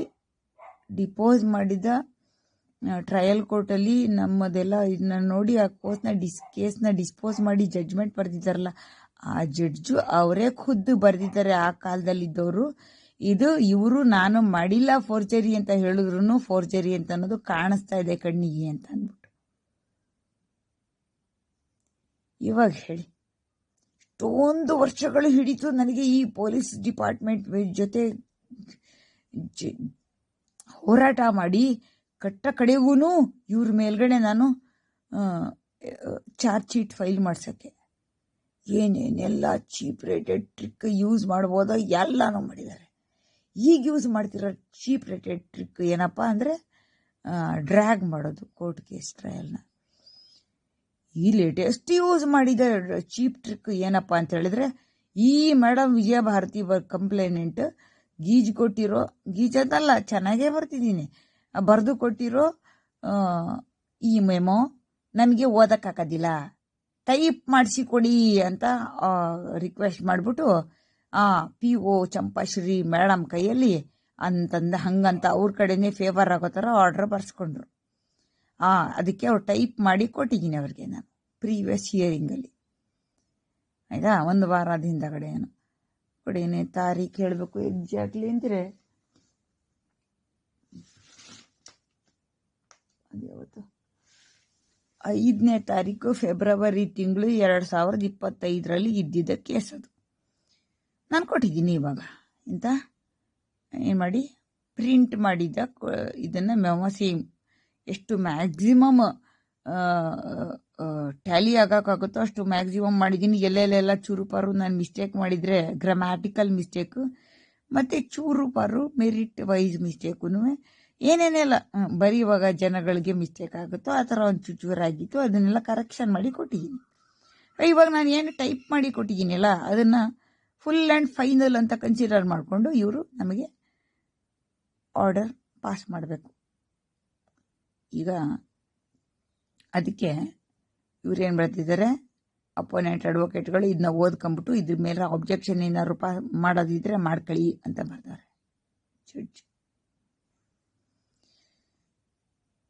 ಡಿಪೋಸ್ ಮಾಡಿದ ಟ್ರಯಲ್ ಕೋರ್ಟಲ್ಲಿ ನಮ್ಮದೆಲ್ಲ ಇದನ್ನ ನೋಡಿ ಆ ಕೇಸ್ನ ಡಿಸ್ಪೋಸ್ ಮಾಡಿ ಜಡ್ಜ್ಮೆಂಟ್ ಬರೆದಿದ್ದಾರಲ್ಲ, ಆ ಜಡ್ಜು ಅವರೇ ಖುದ್ದು ಬರೆದಿದ್ದಾರೆ ಆ ಕಾಲದಲ್ಲಿದ್ದವರು. ಇದು ಇವರು ನಾನು ಮಾಡಿಲ್ಲ ಫೋರ್ಜರಿ ಅಂತ ಹೇಳಿದ್ರು ಫೋರ್ಜರಿ ಅಂತ ಅನ್ನೋದು ಕಾಣಿಸ್ತಾ ಇದೆ ಕಣ್ಣಿಗೆ ಅಂತ ಅಂದ್ಬಿಟ್ಟು. ಇವಾಗ ಹೇಳಿ, ಇಷ್ಟೊಂದು ವರ್ಷಗಳು ಹಿಡಿತು ನನಗೆ ಈ ಪೊಲೀಸ್ ಡಿಪಾರ್ಟ್ಮೆಂಟ್ ಜೊತೆ ಹೋರಾಟ ಮಾಡಿ ಕಟ್ಟ ಕಡೆಗೂ ಇವ್ರ ಮೇಲ್ಗಡೆ ನಾನು ಚಾರ್ಜ್ ಶೀಟ್ ಫೈಲ್ ಮಾಡ್ಸೋಕ್ಕೆ ಏನೇನೆಲ್ಲ ಚೀಪ್ ರೇಟೆಡ್ ಟ್ರಿಕ್ ಯೂಸ್ ಮಾಡ್ಬೋದೋ ಎಲ್ಲನೂ ಮಾಡಿದ್ದಾರೆ. ಈಗ ಯೂಸ್ ಮಾಡ್ತಿರೋ ಚೀಪ್ ರೇಟೆಡ್ ಟ್ರಿಕ್ ಏನಪ್ಪ ಅಂದರೆ ಡ್ರ್ಯಾಗ್ ಮಾಡೋದು ಕೋರ್ಟ್ ಕೇಸ್ ಟ್ರಯಲ್ನ. ಈ ಲೇಟೆಸ್ಟ್ ಯೂಸ್ ಮಾಡಿದ ಚೀಪ್ ಟ್ರಿಕ್ ಏನಪ್ಪ ಅಂತ ಹೇಳಿದ್ರೆ, ಈ ಮೇಡಮ್ ವಿಜಯ ಭಾರತಿ ಕಂಪ್ಲೇನೆಂಟ್ ಗೀಜದಲ್ಲ, ಚೆನ್ನಾಗೇ ಬರ್ತಿದ್ದೀನಿ, ಬರೆದು ಕೊಟ್ಟಿರೋ ಈ ಮೆಮೊ ನನಗೆ ಓದಕ್ಕಾಗೋದಿಲ್ಲ, ಟೈಪ್ ಮಾಡಿಸಿ ಕೊಡಿ ಅಂತ ರಿಕ್ವೆಸ್ಟ್ ಮಾಡಿಬಿಟ್ಟು PO ಚಂಪಾಶ್ರೀ ಮೇಡಮ್ ಕೈಯಲ್ಲಿ ಅಂತಂದ ಹಂಗಂತ ಅವ್ರ ಕಡೆನೇ ಫೇವರ್ ಆಗೋ ಥರ ಆರ್ಡ್ರ್ ಬರ್ಸ್ಕೊಂಡ್ರು. ಅದಕ್ಕೆ ಅವ್ರು ಟೈಪ್ ಮಾಡಿ ಕೊಟ್ಟಿದ್ದೀನಿ ಅವ್ರಿಗೆ ನಾನು ಪ್ರೀವಿಯಸ್ ಹಿಯರಿಂಗಲ್ಲಿ. ಆಯಿತಾ, ಒಂದು ವಾರದ ಹಿಂದಗಡೆ ಏನು ಕೊಡೇನೆ ತಾರೀಖು ಹೇಳಬೇಕು ಎಕ್ಸಾಕ್ಟ್ಲಿ ಅಂದರೆ ಅದ್ಯಾವತ್ತು 5ನೇ ತಾರೀಕು ಫೆಬ್ರವರಿ ತಿಂಗಳು 2025 ಇದ್ದಿದ್ದ ಕೇಸ್ ಅದು. ನಾನು ಕೊಟ್ಟಿದ್ದೀನಿ ಇವಾಗ ಇಂಥ ಏನು ಮಾಡಿ ಪ್ರಿಂಟ್ ಮಾಡಿದ್ದ ಇದನ್ನು ಮೆಮೊ ಸೇಮ್ ಎಷ್ಟು ಮ್ಯಾಕ್ಸಿಮಮ್ ಟ್ಯಾಲಿ ಆಗೋಕ್ಕಾಗುತ್ತೋ ಅಷ್ಟು ಮ್ಯಾಕ್ಸಿಮಮ್ ಮಾಡಿದ್ದೀನಿ. ಎಲ್ಲೆಲ್ಲೆಲ್ಲ ಚೂರುಪಾರು ನಾನು ಮಿಸ್ಟೇಕ್ ಮಾಡಿದರೆ ಗ್ರಾಮ್ಯಾಟಿಕಲ್ ಮಿಸ್ಟೇಕು ಮತ್ತು ಚೂರುಪಾರು ಮೆರಿಟ್ ವೈಸ್ ಮಿಸ್ಟೇಕು ಏನೇನೆಲ್ಲ ಬರೆಯುವಾಗ ಜನಗಳಿಗೆ ಮಿಸ್ಟೇಕ್ ಆಗುತ್ತೋ ಆ ಥರ ಒಂದು ಚೂರಾಗಿತ್ತು, ಅದನ್ನೆಲ್ಲ ಕರೆಕ್ಷನ್ ಮಾಡಿ ಕೊಟ್ಟಿದ್ದೀನಿ. ಇವಾಗ ನಾನು ಏನು ಟೈಪ್ ಮಾಡಿ ಕೊಟ್ಟಿದ್ದೀನಲ್ಲ ಅದನ್ನು ಫುಲ್ ಆ್ಯಂಡ್ ಫೈನಲ್ ಅಂತ ಕನ್ಸಿಡರ್ ಮಾಡಿಕೊಂಡು ಇವರು ನಮಗೆ ಆರ್ಡರ್ ಪಾಸ್ ಮಾಡಬೇಕು. ಈಗ ಅದಕ್ಕೆ ಇವ್ರೇನು ಬರ್ತಿದ್ದಾರೆ, ಅಪೋನೆಂಟ್ ಅಡ್ವೊಕೇಟ್ಗಳು ಇದನ್ನ ಓದ್ಕೊಂಬಿಟ್ಟು ಇದ್ರ ಮೇಲೆ ಆಬ್ಜೆಕ್ಷನ್ ಏನಾದ್ರು ಮಾಡೋದಿದ್ರೆ ಮಾಡ್ಕೊಳ್ಳಿ ಅಂತ ಬರ್ತಾರೆ ಜಡ್ಜ್.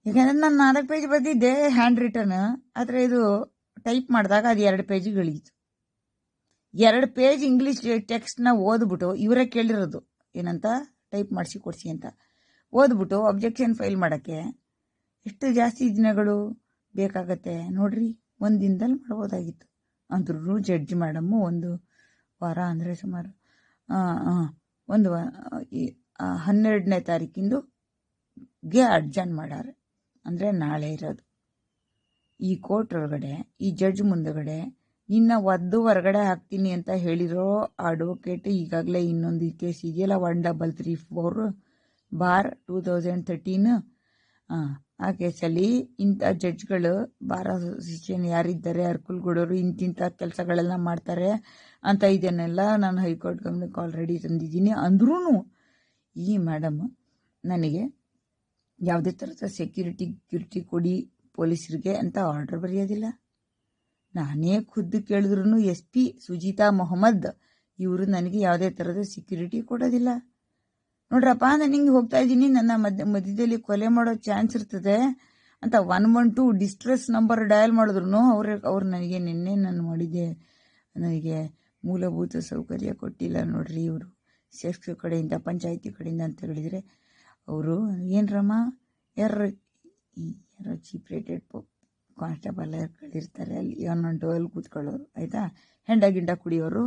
ಈಗ ನಾನು 4 ಪೇಜ್ ಬರೆದಿದ್ದೆ ಹ್ಯಾಂಡ್ ರಿಟರ್ನ್, ಆದರೆ ಇದು ಟೈಪ್ ಮಾಡಿದಾಗ ಅದು 2 ಪೇಜಿಗಳಿತ್ತು. 2 ಪೇಜ್ ಇಂಗ್ಲೀಷ್ ಟೆಕ್ಸ್ಟ್ನ ಓದ್ಬಿಟ್ಟು ಇವರೇ ಕೇಳಿರೋದು ಏನಂತ ಟೈಪ್ ಮಾಡಿಸಿ ಕೊಡಿಸಿ ಅಂತ ಓದ್ಬಿಟ್ಟು ಅಬ್ಜೆಕ್ಷನ್ ಫೈಲ್ ಮಾಡೋಕ್ಕೆ ಎಷ್ಟು ಜಾಸ್ತಿ ದಿನಗಳು ಬೇಕಾಗತ್ತೆ ನೋಡ್ರಿ. 1 ದಿನದಲ್ಲಿ ಮಾಡ್ಬೋದಾಗಿತ್ತು. ಅಂದ್ರೂ ಜಡ್ಜ್ ಮೇಡಮ್ಮು 1 ವಾರ ಅಂದರೆ ಸುಮಾರು 12ನೇ ತಾರೀಕಿಂದುಗೆ ಅಡ್ಜನ್ ಮಾಡಾರೆ, ಅಂದರೆ ನಾಳೆ ಇರೋದು. ಈ ಕೋರ್ಟ್ ಒಳಗಡೆ ಈ ಜಡ್ಜ್ ಮುಂದಗಡೆ ನಿನ್ನ ಒದ್ದು ಹೊರಗಡೆ ಹಾಕ್ತೀನಿ ಅಂತ ಹೇಳಿರೋ ಅಡ್ವೊಕೇಟ್ ಈಗಾಗಲೇ ಇನ್ನೊಂದು ಕೇಸ್ ಇದೆಯಲ್ಲ 1334/2013 ಆ ಕೇಸಲ್ಲಿ ಇಂಥ ಜಡ್ಜ್ಗಳು ಬಾರ್ ಅಸೋಸಿಯೇಷನ್ ಯಾರಿದ್ದಾರೆ ಅರ್ಕುಲ್ಗೂಡೋರು ಇಂತಿಂಥ ಕೆಲಸಗಳೆಲ್ಲ ಮಾಡ್ತಾರೆ ಅಂತ ಇದನ್ನೆಲ್ಲ ನಾನು ಹೈಕೋರ್ಟ್ ಗಮನಕ್ಕೆ ಆಲ್ರೆಡಿ ತಂದಿದ್ದೀನಿ. ಅಂದ್ರೂ ಈ ಮೇಡಮ್ ನನಗೆ ಯಾವುದೇ ಥರದ ಸೆಕ್ಯೂರಿಟಿ ಕೊಡಿ ಪೊಲೀಸರಿಗೆ ಅಂತ ಆರ್ಡರ್ ಬರೆಯೋದಿಲ್ಲ. ನಾನೇ ಖುದ್ದು ಕೇಳಿದ್ರು SP ಸುಜಿತಾ ಮೊಹಮ್ಮದ್ ಇವರು ನನಗೆ ಯಾವುದೇ ಥರದ ಸೆಕ್ಯೂರಿಟಿ ಕೊಡೋದಿಲ್ಲ. ನೋಡ್ರಪ್ಪ, ನಾನು ಹಿಂಗೆ ಹೋಗ್ತಾ ಇದ್ದೀನಿ, ನನ್ನ ಮಧ್ಯದಲ್ಲಿ ಕೊಲೆ ಮಾಡೋ ಚಾನ್ಸ್ ಇರ್ತದೆ ಅಂತ 112 ಡಿಸ್ಟ್ರೆಸ್ ನಂಬರ್ ಡಯಲ್ ಮಾಡಿದ್ರು ಅವ್ರು ನನಗೆ ನಿನ್ನೆ ನಾನು ಮಾಡಿದ್ದೆ, ನನಗೆ ಮೂಲಭೂತ ಸೌಕರ್ಯ ಕೊಟ್ಟಿಲ್ಲ ನೋಡ್ರಿ ಇವರು, ಸೆಕ್ಸ್ ಕಡೆಯಿಂದ ಪಂಚಾಯತಿ ಕಡೆಯಿಂದ ಅಂತ ಹೇಳಿದರೆ ಅವರು ಏನರಮ್ಮ ಯಾರು ಚೀಪ್ ರೇಟೆಡ್ ಕಾನ್ಸ್ಟೇಬಲ್ ಇರ್ತಾರೆ ಅಲ್ಲಿ ಒಂದೊಂದು ಅಲ್ಲಿ ಕೂತ್ಕೊಳ್ಳೋರು ಆಯಿತಾ, ಹೆಂಡ ಗಿಂಡ ಕುಡಿಯೋರು,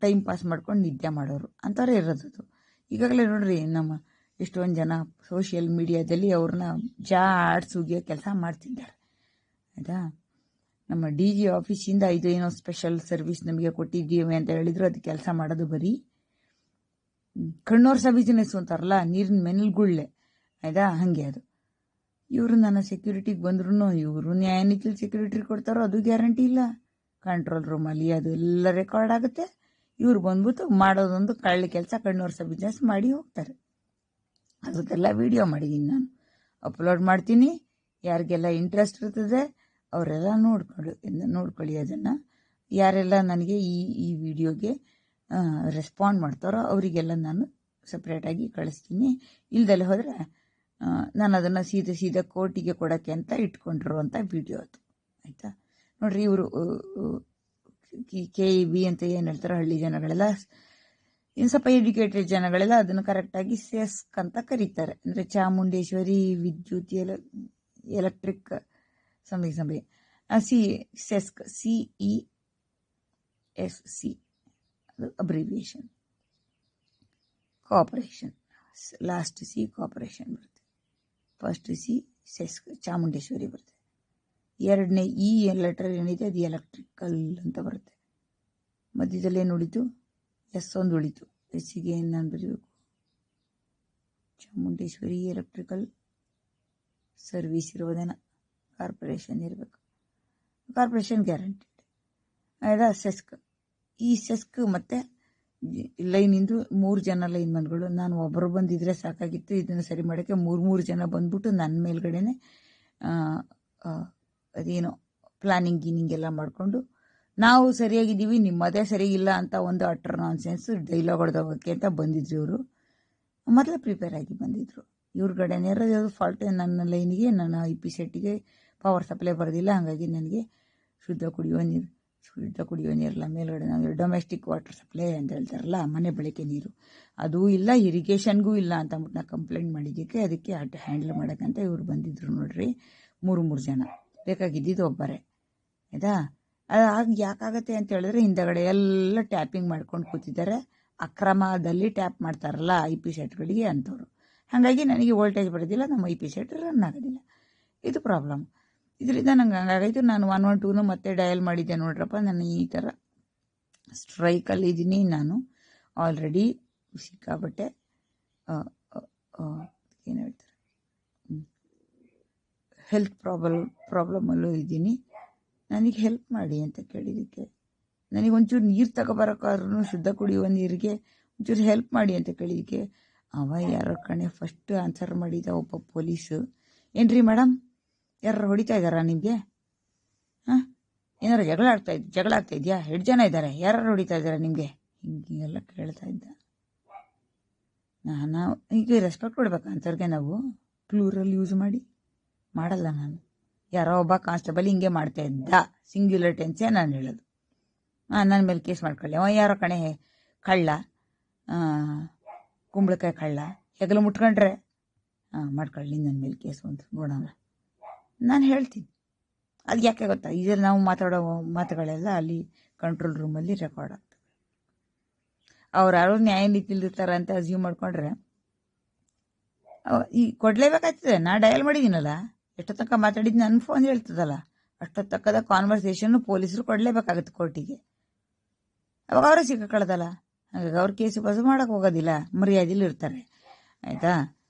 ಟೈಮ್ ಪಾಸ್ ಮಾಡ್ಕೊಂಡು ನಿದ್ದೆ ಮಾಡೋರು ಅಂಥವ್ರೇ ಇರೋದು. ಈಗಾಗಲೇ ನೋಡ್ರಿ ನಮ್ಮ ಎಷ್ಟೊಂದು ಜನ ಸೋಷಿಯಲ್ ಮೀಡಿಯಾದಲ್ಲಿ ಅವ್ರನ್ನ ಸುಗಿಯೋ ಕೆಲಸ ಮಾಡ್ತಿದ್ದಾರೆ ಆಯಿತಾ. ನಮ್ಮ DG ಆಫೀಸಿಂದ ಇದು ಏನೋ ಸ್ಪೆಷಲ್ ಸರ್ವಿಸ್ ನಮಗೆ ಕೊಟ್ಟಿದ್ದೀವಿ ಅಂತ ಹೇಳಿದ್ರು, ಅದು ಕೆಲಸ ಮಾಡೋದು ಬರೀ ಕಣ್ಣೋರ್ಸ ಬಿಸ್ನೆಸ್ ಅಂತಾರಲ್ಲ, ನೀರಿನ ಮೆನಲ್ಗುಳ್ಳೆ ಆಯಿತಾ, ಹಾಗೆ ಅದು. ಇವರು ನನ್ನ ಸೆಕ್ಯೂರಿಟಿಗೆ ಬಂದ್ರೂ ಇವರು ನ್ಯಾಯನೀತಿಲಿ ಸೆಕ್ಯೂರಿಟಿ ಕೊಡ್ತಾರೋ ಅದು ಗ್ಯಾರಂಟಿ ಇಲ್ಲ. ಕಂಟ್ರೋಲ್ ರೂಮಲ್ಲಿ ಅದು ಎಲ್ಲ ರೆಕಾರ್ಡ್ ಆಗುತ್ತೆ. ಇವ್ರು ಬಂದ್ಬಿಟ್ಟು ಮಾಡೋದೊಂದು ಕಳ್ಳ ಕೆಲಸ, ಕಣ್ಣೋರ್ಸ ಬಿಸ್ನೆಸ್ ಮಾಡಿ ಹೋಗ್ತಾರೆ. ಅದಕ್ಕೆಲ್ಲ ವಿಡಿಯೋ ಮಾಡಿದ್ದೀನಿ ನಾನು, ಅಪ್ಲೋಡ್ ಮಾಡ್ತೀನಿ. ಯಾರಿಗೆಲ್ಲ ಇಂಟ್ರೆಸ್ಟ್ ಇರ್ತದೆ ಅವರೆಲ್ಲ ನೋಡ್ಕೊಳ್ಳಿ ಅದನ್ನು. ಯಾರೆಲ್ಲ ನನಗೆ ಈ ವಿಡಿಯೋಗೆ ರೆಸ್ಪಾಂಡ್ ಮಾಡ್ತಾರೋ ಅವರಿಗೆಲ್ಲ ನಾನು ಸಪ್ರೇಟಾಗಿ ಕಳಿಸ್ತೀನಿ. ಇಲ್ದಲ್ಲೇ ಹೋದರೆ ನಾನು ಅದನ್ನು ಸೀದಾ ಕೋರ್ಟಿಗೆ ಕೊಡೋಕ್ಕೆ ಅಂತ ಇಟ್ಕೊಂಡಿರುವಂಥ ವಿಡಿಯೋ ಅದು ಆಯಿತಾ. ನೋಡಿರಿ, ಇವರು KEB ಅಂತ ಏನು ಹೇಳ್ತಾರೋ ಹಳ್ಳಿ ಜನಗಳೆಲ್ಲ, ಇನ್ನು ಸ್ವಲ್ಪ ಎಡ್ಯುಕೇಟೆಡ್ ಜನಗಳೆಲ್ಲ ಅದನ್ನು ಕರೆಕ್ಟಾಗಿ ಸೆಸ್ಕ್ ಅಂತ ಕರೀತಾರೆ. ಅಂದರೆ ಚಾಮುಂಡೇಶ್ವರಿ ವಿದ್ಯುತ್ ಎಲೆಕ್ಟ್ರಿಕ್ ಸಮಯ ಸೆಸ್ಕ್ CESC ಅದು abbreviation. Cooperation, last C cooperation ಬರುತ್ತೆ, ಫಸ್ಟ್ C ಸೆಸ್ಕ್ ಚಾಮುಂಡೇಶ್ವರಿ ಬರುತ್ತೆ, ಎರಡನೇ E ಲೆಟರ್ ಏನಿದೆ ಅದು ಎಲೆಕ್ಟ್ರಿಕಲ್ ಅಂತ ಬರುತ್ತೆ. ಮಧ್ಯದಲ್ಲಿ ಏನು ಉಳಿತು? S ಒಂದು ಉಳಿತು. ಎಸ್ಸಿಗೆ ಏನು ನಾನು ಬರೀಬೇಕು? ಚಾಮುಂಡೇಶ್ವರಿ ಎಲೆಕ್ಟ್ರಿಕಲ್ ಸರ್ವಿಸ್ ಇರೋದೇನ ಕಾರ್ಪೊರೇಷನ್ ಇರಬೇಕು. ಕಾರ್ಪೊರೇಷನ್ ಗ್ಯಾರಂಟಿಡ್ ಆಯ್ತಾ. ಸೆಸ್ಕ್, ಈ ಸೆಸ್ಕ್ ಮತ್ತು ಲೈನಿಂದು 3 ಜನ ಲೈನ್ಮನ್ಗಳು. ನಾನು ಒಬ್ಬರು ಬಂದಿದ್ರೆ ಸಾಕಾಗಿತ್ತು, ಇದನ್ನು ಸರಿ ಮಾಡೋಕ್ಕೆ 3 ಜನ ಬಂದ್ಬಿಟ್ಟು ನನ್ನ ಮೇಲ್ಗಡೆನೆ ಅದೇನೋ ಪ್ಲಾನಿಂಗ್ ಗೀನಿಂಗ್ ಎಲ್ಲ ಮಾಡಿಕೊಂಡು ನಾವು ಸರಿಯಾಗಿದ್ದೀವಿ ನಿಮ್ಮದೇ ಸರಿಯಿಲ್ಲ ಅಂತ ಒಂದು ಅಟರ್ ನಾನ್ಸೆನ್ಸ್ ಡೈಲಾಗ್ ಹೊಡೆದೋಗೋಕ್ಕೆ ಅಂತ ಬಂದಿದ್ರು. ಇವರು ಮೊದಲೇ ಪ್ರಿಪೇರ್ ಆಗಿ ಬಂದಿದ್ರು. ಇವ್ರ ಕಡೆನೇ ಇರೋದು ಫಾಲ್ಟ್. ನನ್ನ ಲೈನಿಗೆ, ನನ್ನ IP ಸೆಟ್ಟಿಗೆ ಪವರ್ ಸಪ್ಲೈ ಬರೋದಿಲ್ಲ, ಹಾಗಾಗಿ ನನಗೆ ಶುದ್ಧ ಕುಡಿಯುವ ನೀರಲ್ಲ. ಮೇಲ್ಗಡೆ ನಾವು ಡೊಮೆಸ್ಟಿಕ್ ವಾಟರ್ ಸಪ್ಲೈ ಅಂತ ಹೇಳ್ತಾರಲ್ಲ, ಮನೆ ಬಳಕೆ ನೀರು ಅದೂ ಇಲ್ಲ, ಇರಿಗೇಷನ್ಗೂ ಇಲ್ಲ ಅಂತ ಅಂದ್ಬಿಟ್ಟು ನಾನು ಕಂಪ್ಲೇಂಟ್ ಮಾಡಿದ್ದಕ್ಕೆ ಅದಕ್ಕೆ ಹ್ಯಾಂಡಲ್ ಮಾಡೋಕ್ಕಂತ ಇವ್ರು ಬಂದಿದ್ರು. ನೋಡ್ರಿ, 3 ಜನ ಬೇಕಾಗಿದ್ದಿದ್ದು ಒಬ್ಬರೇ ಆಯಿತಾ. ಅದು ಯಾಕಾಗತ್ತೆ ಅಂತ ಹೇಳಿದ್ರೆ ಹಿಂದಗಡೆ ಎಲ್ಲ ಟ್ಯಾಪಿಂಗ್ ಮಾಡ್ಕೊಂಡು ಕೂತಿದ್ದಾರೆ. ಅಕ್ರಮದಲ್ಲಿ ಟ್ಯಾಪ್ ಮಾಡ್ತಾರಲ್ಲ IP ಸೆಟ್ಗಳಿಗೆ ಅಂಥವ್ರು. ಹಾಗಾಗಿ ನನಗೆ ವೋಲ್ಟೇಜ್ ಬರೋದಿಲ್ಲ, ನಮ್ಮ IP ಸೆಟ್ ರನ್ ಆಗೋದಿಲ್ಲ. ಇದು ಪ್ರಾಬ್ಲಮ್. ಇದರಿಂದ ನಂಗೆ ಹಂಗಾಗೈತು. ನಾನು 112 ಮತ್ತೆ ಡಯಲ್ ಮಾಡಿದ್ದೆ. ನೋಡ್ರಪ್ಪ, ನಾನು ಈ ಥರ ಸ್ಟ್ರೈಕಲ್ಲಿದ್ದೀನಿ. ನಾನು ಆಲ್ರೆಡಿ ಸಿಕ್ಕಾಬಟ್ಟೆ ಏನು ಹೇಳ್ತಾರೆ, ಹೆಲ್ತ್ ಪ್ರಾಬ್ಲಮಲ್ಲೂ ಇದ್ದೀನಿ. ನನಗೆ ಹೆಲ್ಪ್ ಮಾಡಿ ಅಂತ ಕೇಳಿದ್ದಕ್ಕೆ, ನನಗೆ ಒಂಚೂರು ನೀರು ತಗೊಬರೋಕ್ಕಾದ್ರೂ ಶುದ್ಧ ಕುಡಿಯುವ ನೀರಿಗೆ ಒಂಚೂರು ಹೆಲ್ಪ್ ಮಾಡಿ ಅಂತ ಕೇಳಿದ್ದಕ್ಕೆ ಅವ ಯಾರೋ ಕಣೆ ಫಸ್ಟ್ ಆನ್ಸರ್ ಮಾಡಿದ ಒಬ್ಬ ಪೊಲೀಸು. ಏನ್ರಿ ಮೇಡಮ್, ಯಾರು ಹೊಡಿತಾ ಇದ್ದಾರಾ ನಿಮಗೆ? ಹಾಂ, ಏನಾರು ಜಗಳ ಆಗ್ತಾ ಇದೆಯಾ? 2 ಜನ ಇದ್ದಾರೆ, ಯಾರು ಹೊಡಿತಾ ಇದ್ದಾರೆ ನಿಮಗೆ? ಹಿಂಗೆಲ್ಲ ಕೇಳ್ತಾ ಇದ್ದ. ನಾನು ಈಗ ರೆಸ್ಪೆಕ್ಟ್ ಕೊಡ್ಬೇಕಾ ಅಂಥವ್ರಿಗೆ? ನಾವು ಪ್ಲೂರಲ್ ಯೂಸ್ ಮಾಡಲ್ಲ. ನಾನು ಯಾರೋ ಒಬ್ಬ ಕಾನ್ಸ್ಟೇಬಲ್ ಹಿಂಗೆ ಮಾಡ್ತಾ ಇದ್ದ, ಸಿಂಗ್ಯುಲರ್ ಟೆನ್ಸೇ ನಾನು ಹೇಳೋದು. ನನ್ನ ಮೇಲೆ ಕೇಸ್ ಮಾಡ್ಕೊಳ್ಳಿ. ಅವ ಯಾರೋ ಕಣೆ ಕಳ್ಳ, ಕುಂಬಳಕಾಯಿ ಕಳ್ಳ, ಹೆಗಲು ಮುಟ್ಕೊಂಡ್ರೆ ಮಾಡ್ಕೊಳ್ಳಿ ನನ್ನ ಮೇಲೆ ಕೇಸು ಅಂತ ನೋಡೋಣ. ನಾನು ಹೇಳ್ತೀನಿ. ಅದು ಯಾಕೆ ಗೊತ್ತಾ, ಇದರಲ್ಲಿ ನಾವು ಮಾತಾಡೋ ಮಾತುಗಳೆಲ್ಲ ಅಲ್ಲಿ ಕಂಟ್ರೋಲ್ ರೂಮಲ್ಲಿ ರೆಕಾರ್ಡ್ ಆಗ್ತವೆ. ಅವ್ರು ಯಾರೋ ನ್ಯಾಯ ನೀತಿಲಿರ್ತಾರೆ ಅಂತ ಅಸ್ಯೂಮ್ ಮಾಡ್ಕೊಂಡ್ರೆ ಈ ಕೊಡಲೇಬೇಕಾಗ್ತದೆ. ನಾ ಡಯಲ್ ಮಾಡಿದ್ದೀನಲ್ಲ, ಎಷ್ಟೋ ತನಕ ಮಾತಾಡಿದ್ದು ನನ್ನ ಫೋನ್ ಹೇಳ್ತದಲ್ಲ, ಅಷ್ಟೊತ್ತು ತಕ್ಕದ ಕಾನ್ವರ್ಸೇಷನ್ನು ಪೊಲೀಸರು ಕೊಡಲೇಬೇಕಾಗುತ್ತೆ ಕೋರ್ಟಿಗೆ. ಅವಾಗ ಅವರೇ ಸಿಕ್ಕಾಕೊಳ್ಳೋದಲ್ಲ. ಹಾಗಾಗಿ ಅವ್ರ ಕೇಸು ಬಸ್ ಮಾಡೋಕ್ಕೆ ಹೋಗೋದಿಲ್ಲ, ಮರ್ಯಾದೆಲಿ ಇರ್ತಾರೆ ಆಯಿತಾ.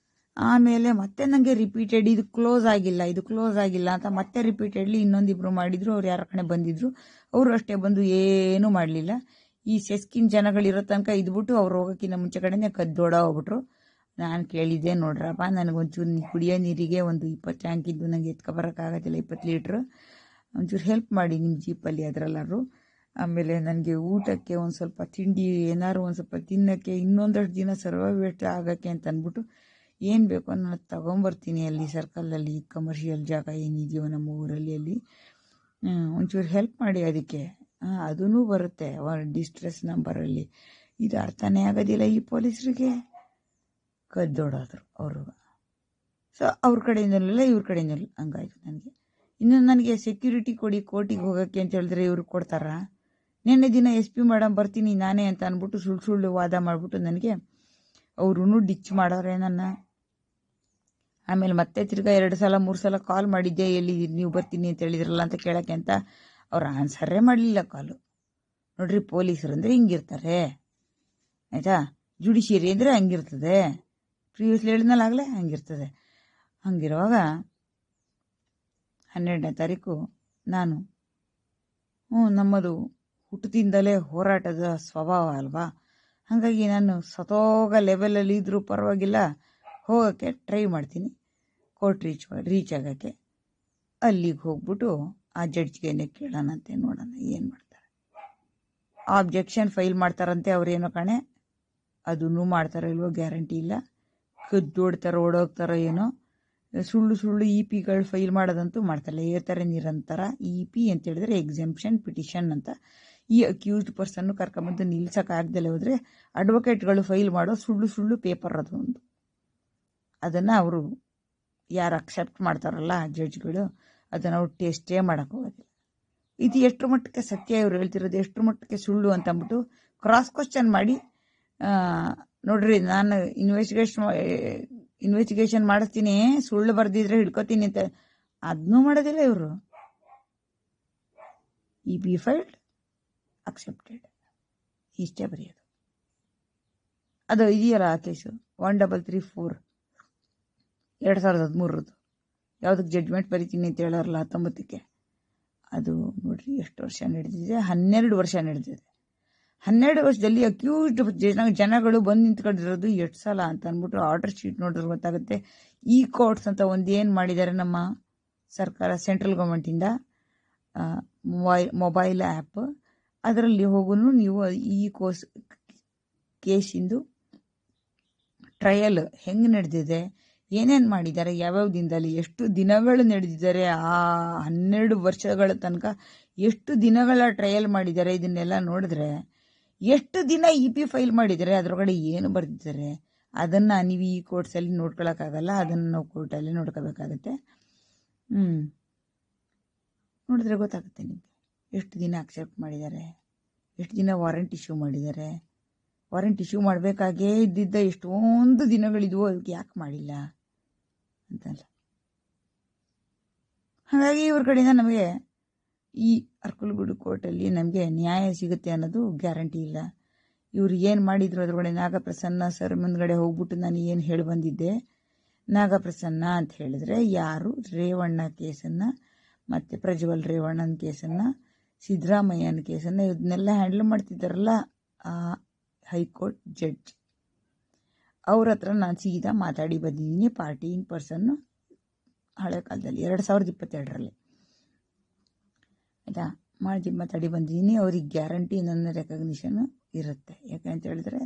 ಆಮೇಲೆ ಮತ್ತೆ ನನಗೆ ರಿಪೀಟೆಡ್ ಇದು ಕ್ಲೋಸ್ ಆಗಿಲ್ಲ ಅಂತ ಮತ್ತೆ ರಿಪೀಟೆಡ್ಲಿ ಇನ್ನೊಂದಿಬ್ರು ಮಾಡಿದ್ರು. ಅವ್ರು ಯಾರ ಕಡೆ ಬಂದಿದ್ರು, ಅವರು ಅಷ್ಟೇ ಬಂದು ಏನೂ ಮಾಡಲಿಲ್ಲ. ಈ ಸೆಸ್ಕಿನ ಜನಗಳಿರೋ ತನಕ ಇದ್ಬಿಟ್ಟು ಅವ್ರು ಹೋಗೋಕ್ಕಿಂತ ಮುಂಚೆ ಕಡೆನೇ ಕದ್ದೋಡ ಹೋಗ್ಬಿಟ್ರು. ನಾನು ಕೇಳಿದ್ದೆ, ನೋಡ್ರಪ್ಪ ನನಗೊಂಚೂರು ಕುಡಿಯೋ ನೀರಿಗೆ ಒಂದು 20 ಟ್ಯಾಂಕ್ ಇದ್ದು ನನಗೆ ಎತ್ಕೊಬರೋಕ್ಕಾಗೋದಿಲ್ಲ, 20 ಲೀಟ್ರ್, ಒಂಚೂರು ಹೆಲ್ಪ್ ಮಾಡಿ ನಿಮ್ಮ ಜೀಪಲ್ಲಿ ಅದರಲ್ಲಾರು. ಆಮೇಲೆ ನನಗೆ ಊಟಕ್ಕೆ ಒಂದು ಸ್ವಲ್ಪ ತಿಂಡಿ ಏನಾದ್ರು ಒಂದು ಸ್ವಲ್ಪ ತಿನ್ನೋಕ್ಕೆ ಇನ್ನೊಂದಷ್ಟು ದಿನ ಸರ್ವೈವೇಟ್ ಆಗೋಕ್ಕೆ ಅಂತ ಅಂದ್ಬಿಟ್ಟು ಏನು ಬೇಕೋ ನಾನು ತೊಗೊಂಬರ್ತೀನಿ. ಅಲ್ಲಿ ಸರ್ಕಲಲ್ಲಿ ಕಮರ್ಷಿಯಲ್ ಜಾಗ ಏನಿದೆಯೋ ನಮ್ಮ ಊರಲ್ಲಿ, ಅಲ್ಲಿ ಒಂಚೂರು ಹೆಲ್ಪ್ ಮಾಡಿ ಅದಕ್ಕೆ. ಅದೂ ಬರುತ್ತೆ ಡಿಸ್ಟ್ರೆಸ್ ನಂಬರಲ್ಲಿ. ಇದು ಅರ್ಥನೇ ಆಗೋದಿಲ್ಲ ಈ ಪೊಲೀಸರಿಗೆ. ಕದ್ದೋಡೋದ್ರು ಅವರು. ಸೊ ಅವ್ರ ಕಡೆಯಿಂದಲೇ ಇವ್ರ ಕಡೆಯಿಂದಲೂ ಹಂಗಾಯ್ತು ನನಗೆ. ಇನ್ನು ನನಗೆ ಸೆಕ್ಯೂರಿಟಿ ಕೊಡಿ ಕೋರ್ಟಿಗೆ ಹೋಗೋಕ್ಕೆ ಅಂತ ಹೇಳಿದ್ರೆ ಇವ್ರು ಕೊಡ್ತಾರಾ? ನಿನ್ನೆ ದಿನ SP ಮೇಡಮ್ ಬರ್ತೀನಿ ನಾನೇ ಅಂತ ಅಂದ್ಬಿಟ್ಟು ಸುಳ್ಳು ವಾದ ಮಾಡಿಬಿಟ್ಟು ನನಗೆ ಅವ್ರೂ ಡಿಚ್ ಮಾಡೋರೆ ನನ್ನ. ಆಮೇಲೆ ಮತ್ತೆ ತಿರ್ಗಾ 2 ಸಲ 3 ಸಲ ಕಾಲ್ ಮಾಡಿದ್ದೆ, ಎಲ್ಲಿದ್ದೀರಿ ನೀವು ಬರ್ತೀನಿ ಅಂತ ಹೇಳಿದ್ರಲ್ಲ ಅಂತ ಕೇಳೋಕ್ಕೆ ಅಂತ. ಅವ್ರು ಆನ್ಸರೇ ಮಾಡಲಿಲ್ಲ ಕಾಲು. ನೋಡ್ರಿ ಪೊಲೀಸರು ಅಂದರೆ ಹಿಂಗಿರ್ತಾರೆ ಆಯಿತಾ, ಜುಡಿಷಿಯರಿ ಅಂದರೆ ಹಂಗಿರ್ತದೆ, ಪ್ರೀವಿಯಸ್ಲಿ ಹೇಳಿದ್ನಲ್ಲ ಆಗಲೇ ಹಂಗಿರ್ತದೆ. ಹಂಗಿರುವಾಗ 12ನೇ ತಾರೀಕು ನಾನು ನಮ್ಮದು ಹುಟ್ಟದಿಂದಲೇ ಹೋರಾಟದ ಸ್ವಭಾವ ಅಲ್ವಾ, ಹಾಗಾಗಿ ನಾನು ಸತೋಗ ಲೆವೆಲಲ್ಲಿ ಇದ್ರೂ ಪರವಾಗಿಲ್ಲ ಹೋಗೋಕ್ಕೆ ಟ್ರೈ ಮಾಡ್ತೀನಿ, ಕೋರ್ಟ್ ರೀಚ್ ಆಗೋಕ್ಕೆ. ಅಲ್ಲಿಗೆ ಹೋಗ್ಬಿಟ್ಟು ಆ ಜಡ್ಜ್ಗೆ ಕೇಳೋಣಂತೆ, ನೋಡೋಣ ಏನು ಮಾಡ್ತಾರೆ. ಆಬ್ಜೆಕ್ಷನ್ ಫೈಲ್ ಮಾಡ್ತಾರಂತೆ ಅವ್ರೇನೋ ಕಣೆ, ಅದನ್ನು ಮಾಡ್ತಾರೋ ಇಲ್ವೋ ಗ್ಯಾರಂಟಿ ಇಲ್ಲ. ಕದ್ದೋಡ್ತಾರೋ ಓಡೋಗ್ತಾರೋ ಏನೋ. ಸುಳ್ಳು EP ಫೈಲ್ ಮಾಡೋದಂತೂ ಮಾಡ್ತಾರಲ್ಲ, ಹೇಳ್ತಾರೆ ನಿರಂತರ. EP ಅಂತ ಹೇಳಿದ್ರೆ ಎಕ್ಸೆಂಪ್ಷನ್ ಪಿಟಿಷನ್ ಅಂತ. ಈ ಅಕ್ಯೂಸ್ಡ್ ಪರ್ಸನ್ನು ಕರ್ಕೊಂಬಂದು ನಿಲ್ಸೋಕ್ಕಾಗ್ದಲೇ ಹೋದರೆ ಅಡ್ವೊಕೇಟ್ಗಳು ಫೈಲ್ ಮಾಡೋ ಸುಳ್ಳು ಪೇಪರ್ ಅದು ಒಂದು. ಅದನ್ನು ಅವರು ಯಾರು ಅಕ್ಸೆಪ್ಟ್ ಮಾಡ್ತಾರಲ್ಲ ಜಡ್ಜ್ಗಳು, ಅದನ್ನು ಅವ್ರು ಟೆಸ್ಟೇ ಮಾಡೋಕ್ಕೋಗೋದಿಲ್ಲ. ಇದು ಎಷ್ಟರ ಮಟ್ಟಕ್ಕೆ ಸತ್ಯ ಇವ್ರು ಹೇಳ್ತಿರೋದು, ಎಷ್ಟರ ಮಟ್ಟಕ್ಕೆ ಸುಳ್ಳು ಅಂತ ಅಂದ್ಬಿಟ್ಟು ಕ್ರಾಸ್ ಕ್ವಶನ್ ಮಾಡಿ, ನೋಡ್ರಿ ನಾನು ಇನ್ವೆಸ್ಟಿಗೇಷನ್ ಮಾಡಿಸ್ತೀನಿ, ಸುಳ್ಳು ಬರ್ದಿದ್ರೆ ಹಿಡ್ಕೋತೀನಿ ಅಂತ ಅದನ್ನೂ ಮಾಡೋದಿಲ್ಲ ಇವರು. EP ಫೈಲ್ಡ್ ಅಕ್ಸೆಪ್ಟೆಡ್ ಇಷ್ಟೇ ಬರೆಯೋದು. ಅದು ಇದೆಯಲ್ಲ ಆ ಕೇಸು 1334 2013 ಯಾವುದಕ್ಕೆ ಜಡ್ಜ್ಮೆಂಟ್ ಬರಿತೀನಿ ಅಂತ ಹೇಳೋರಲ್ಲ 19ಕ್ಕೆ, ಅದು ನೋಡ್ರಿ ಎಷ್ಟು ವರ್ಷ ನಡೆದಿದೆ, 12 ವರ್ಷ ನಡೆದಿದೆ. 12 ವರ್ಷದಲ್ಲಿ ಅಕ್ಯೂಸ್ಡ್ ಜನಗಳು ಬಂದು ನಿಂತ್ಕೊಂಡಿರೋದು 8 ಸಲ ಅಂತ ಅಂದ್ಬಿಟ್ಟು ಆರ್ಡರ್ ಶೀಟ್ ನೋಡಿದ್ರೆ ಗೊತ್ತಾಗುತ್ತೆ. ಕೋರ್ಟ್ಸ್ ಅಂತ ಏನು ಮಾಡಿದ್ದಾರೆ ನಮ್ಮ ಸರ್ಕಾರ, ಸೆಂಟ್ರಲ್ ಗೌರ್ಮೆಂಟಿಂದ ಮೊಬೈಲ್ ಆ್ಯಪ್, ಅದರಲ್ಲಿ ಹೋಗೂ ನೀವು ಕೇಸಿಂದು ಟ್ರಯಲ್ ಹೆಂಗೆ ನಡೆದಿದೆ, ಏನೇನು ಮಾಡಿದ್ದಾರೆ, ಯಾವ್ಯಾವ ದಿನದಲ್ಲಿ ಎಷ್ಟು ದಿನಗಳು ನಡೆದಿದ್ದಾರೆ, ಆ 12 ವರ್ಷಗಳ ತನಕ ಎಷ್ಟು ದಿನಗಳ ಟ್ರಯಲ್ ಮಾಡಿದ್ದಾರೆ, ಇದನ್ನೆಲ್ಲ ನೋಡಿದ್ರೆ ಎಷ್ಟು ದಿನ EP ಫೈಲ್ ಮಾಡಿದ್ದಾರೆ, ಅದರೊಳಗಡೆ ಏನು ಬರೆದಿದ್ದಾರೆ, ಅದನ್ನು ನೀವು ಈ ಕೋರ್ಟ್ಸಲ್ಲಿ ನೋಡ್ಕೊಳ್ಳೋಕ್ಕಾಗಲ್ಲ, ಅದನ್ನು ನಾವು ಕೋರ್ಟಲ್ಲಿ ನೋಡ್ಕೋಬೇಕಾಗತ್ತೆ. ನೋಡಿದ್ರೆ ಗೊತ್ತಾಗುತ್ತೆ ನಿಮಗೆ ಎಷ್ಟು ದಿನ ಅಕ್ಸೆಪ್ಟ್ ಮಾಡಿದ್ದಾರೆ, ಎಷ್ಟು ದಿನ ವಾರಂಟ್ ಇಶ್ಯೂ ಮಾಡಿದ್ದಾರೆ. ವಾರಂಟ್ ಇಶ್ಯೂ ಮಾಡಬೇಕಾಗೇ ಇದ್ದಿದ್ದ ಎಷ್ಟೊಂದು ದಿನಗಳಿದ್ವು, ಅದಕ್ಕೆ ಯಾಕೆ ಮಾಡಿಲ್ಲ ಅಂತಲ್ಲ. ಹಾಗಾಗಿ ಇವ್ರ ಕಡೆಯಿಂದ ನಮಗೆ ಈ ಅರ್ಕಲಗೂಡು ಕೋರ್ಟಲ್ಲಿ ನಮಗೆ ನ್ಯಾಯ ಸಿಗುತ್ತೆ ಅನ್ನೋದು ಗ್ಯಾರಂಟಿ ಇಲ್ಲ. ಇವರು ಏನು ಮಾಡಿದ್ರು ಅದರೊಳಗಡೆ ನಾಗಪ್ರಸನ್ನ ಸರ್ ಮುಂದ್ಗಡೆ ಹೋಗ್ಬಿಟ್ಟು ನಾನು ಏನು ಹೇಳಿ ಬಂದಿದ್ದೆ, ನಾಗಪ್ರಸನ್ನ ಅಂತ ಹೇಳಿದ್ರೆ ಯಾರು ರೇವಣ್ಣ ಕೇಸನ್ನು ಮತ್ತು ಪ್ರಜ್ವಲ್ ರೇವಣ್ಣನ ಕೇಸನ್ನು, ಸಿದ್ದರಾಮಯ್ಯನ ಕೇಸನ್ನು ಇದನ್ನೆಲ್ಲ ಹ್ಯಾಂಡಲ್ ಮಾಡ್ತಿದ್ದಾರಲ್ಲ ಆ ಹೈಕೋರ್ಟ್ ಜಡ್ಜ್, ಅವ್ರ ಹತ್ರ ನಾನು ಸೀದಾ ಮಾತಾಡಿ ಬಂದಿದ್ದೀನಿ. ಪಾರ್ಟಿ ಇನ್ ಪರ್ಸನ್ನು ಹಳೆ ಕಾಲದಲ್ಲಿ 2022ರಲ್ಲಿ ಆಯಿತಾ ಮಾತಾಡಿ ಬಂದಿದ್ದೀನಿ. ಅವ್ರಿಗೆ ಗ್ಯಾರಂಟಿ ನನ್ನ ರೆಕಗ್ನಿಷನು ಇರುತ್ತೆ. ಯಾಕಂತ ಹೇಳಿದ್ರೆ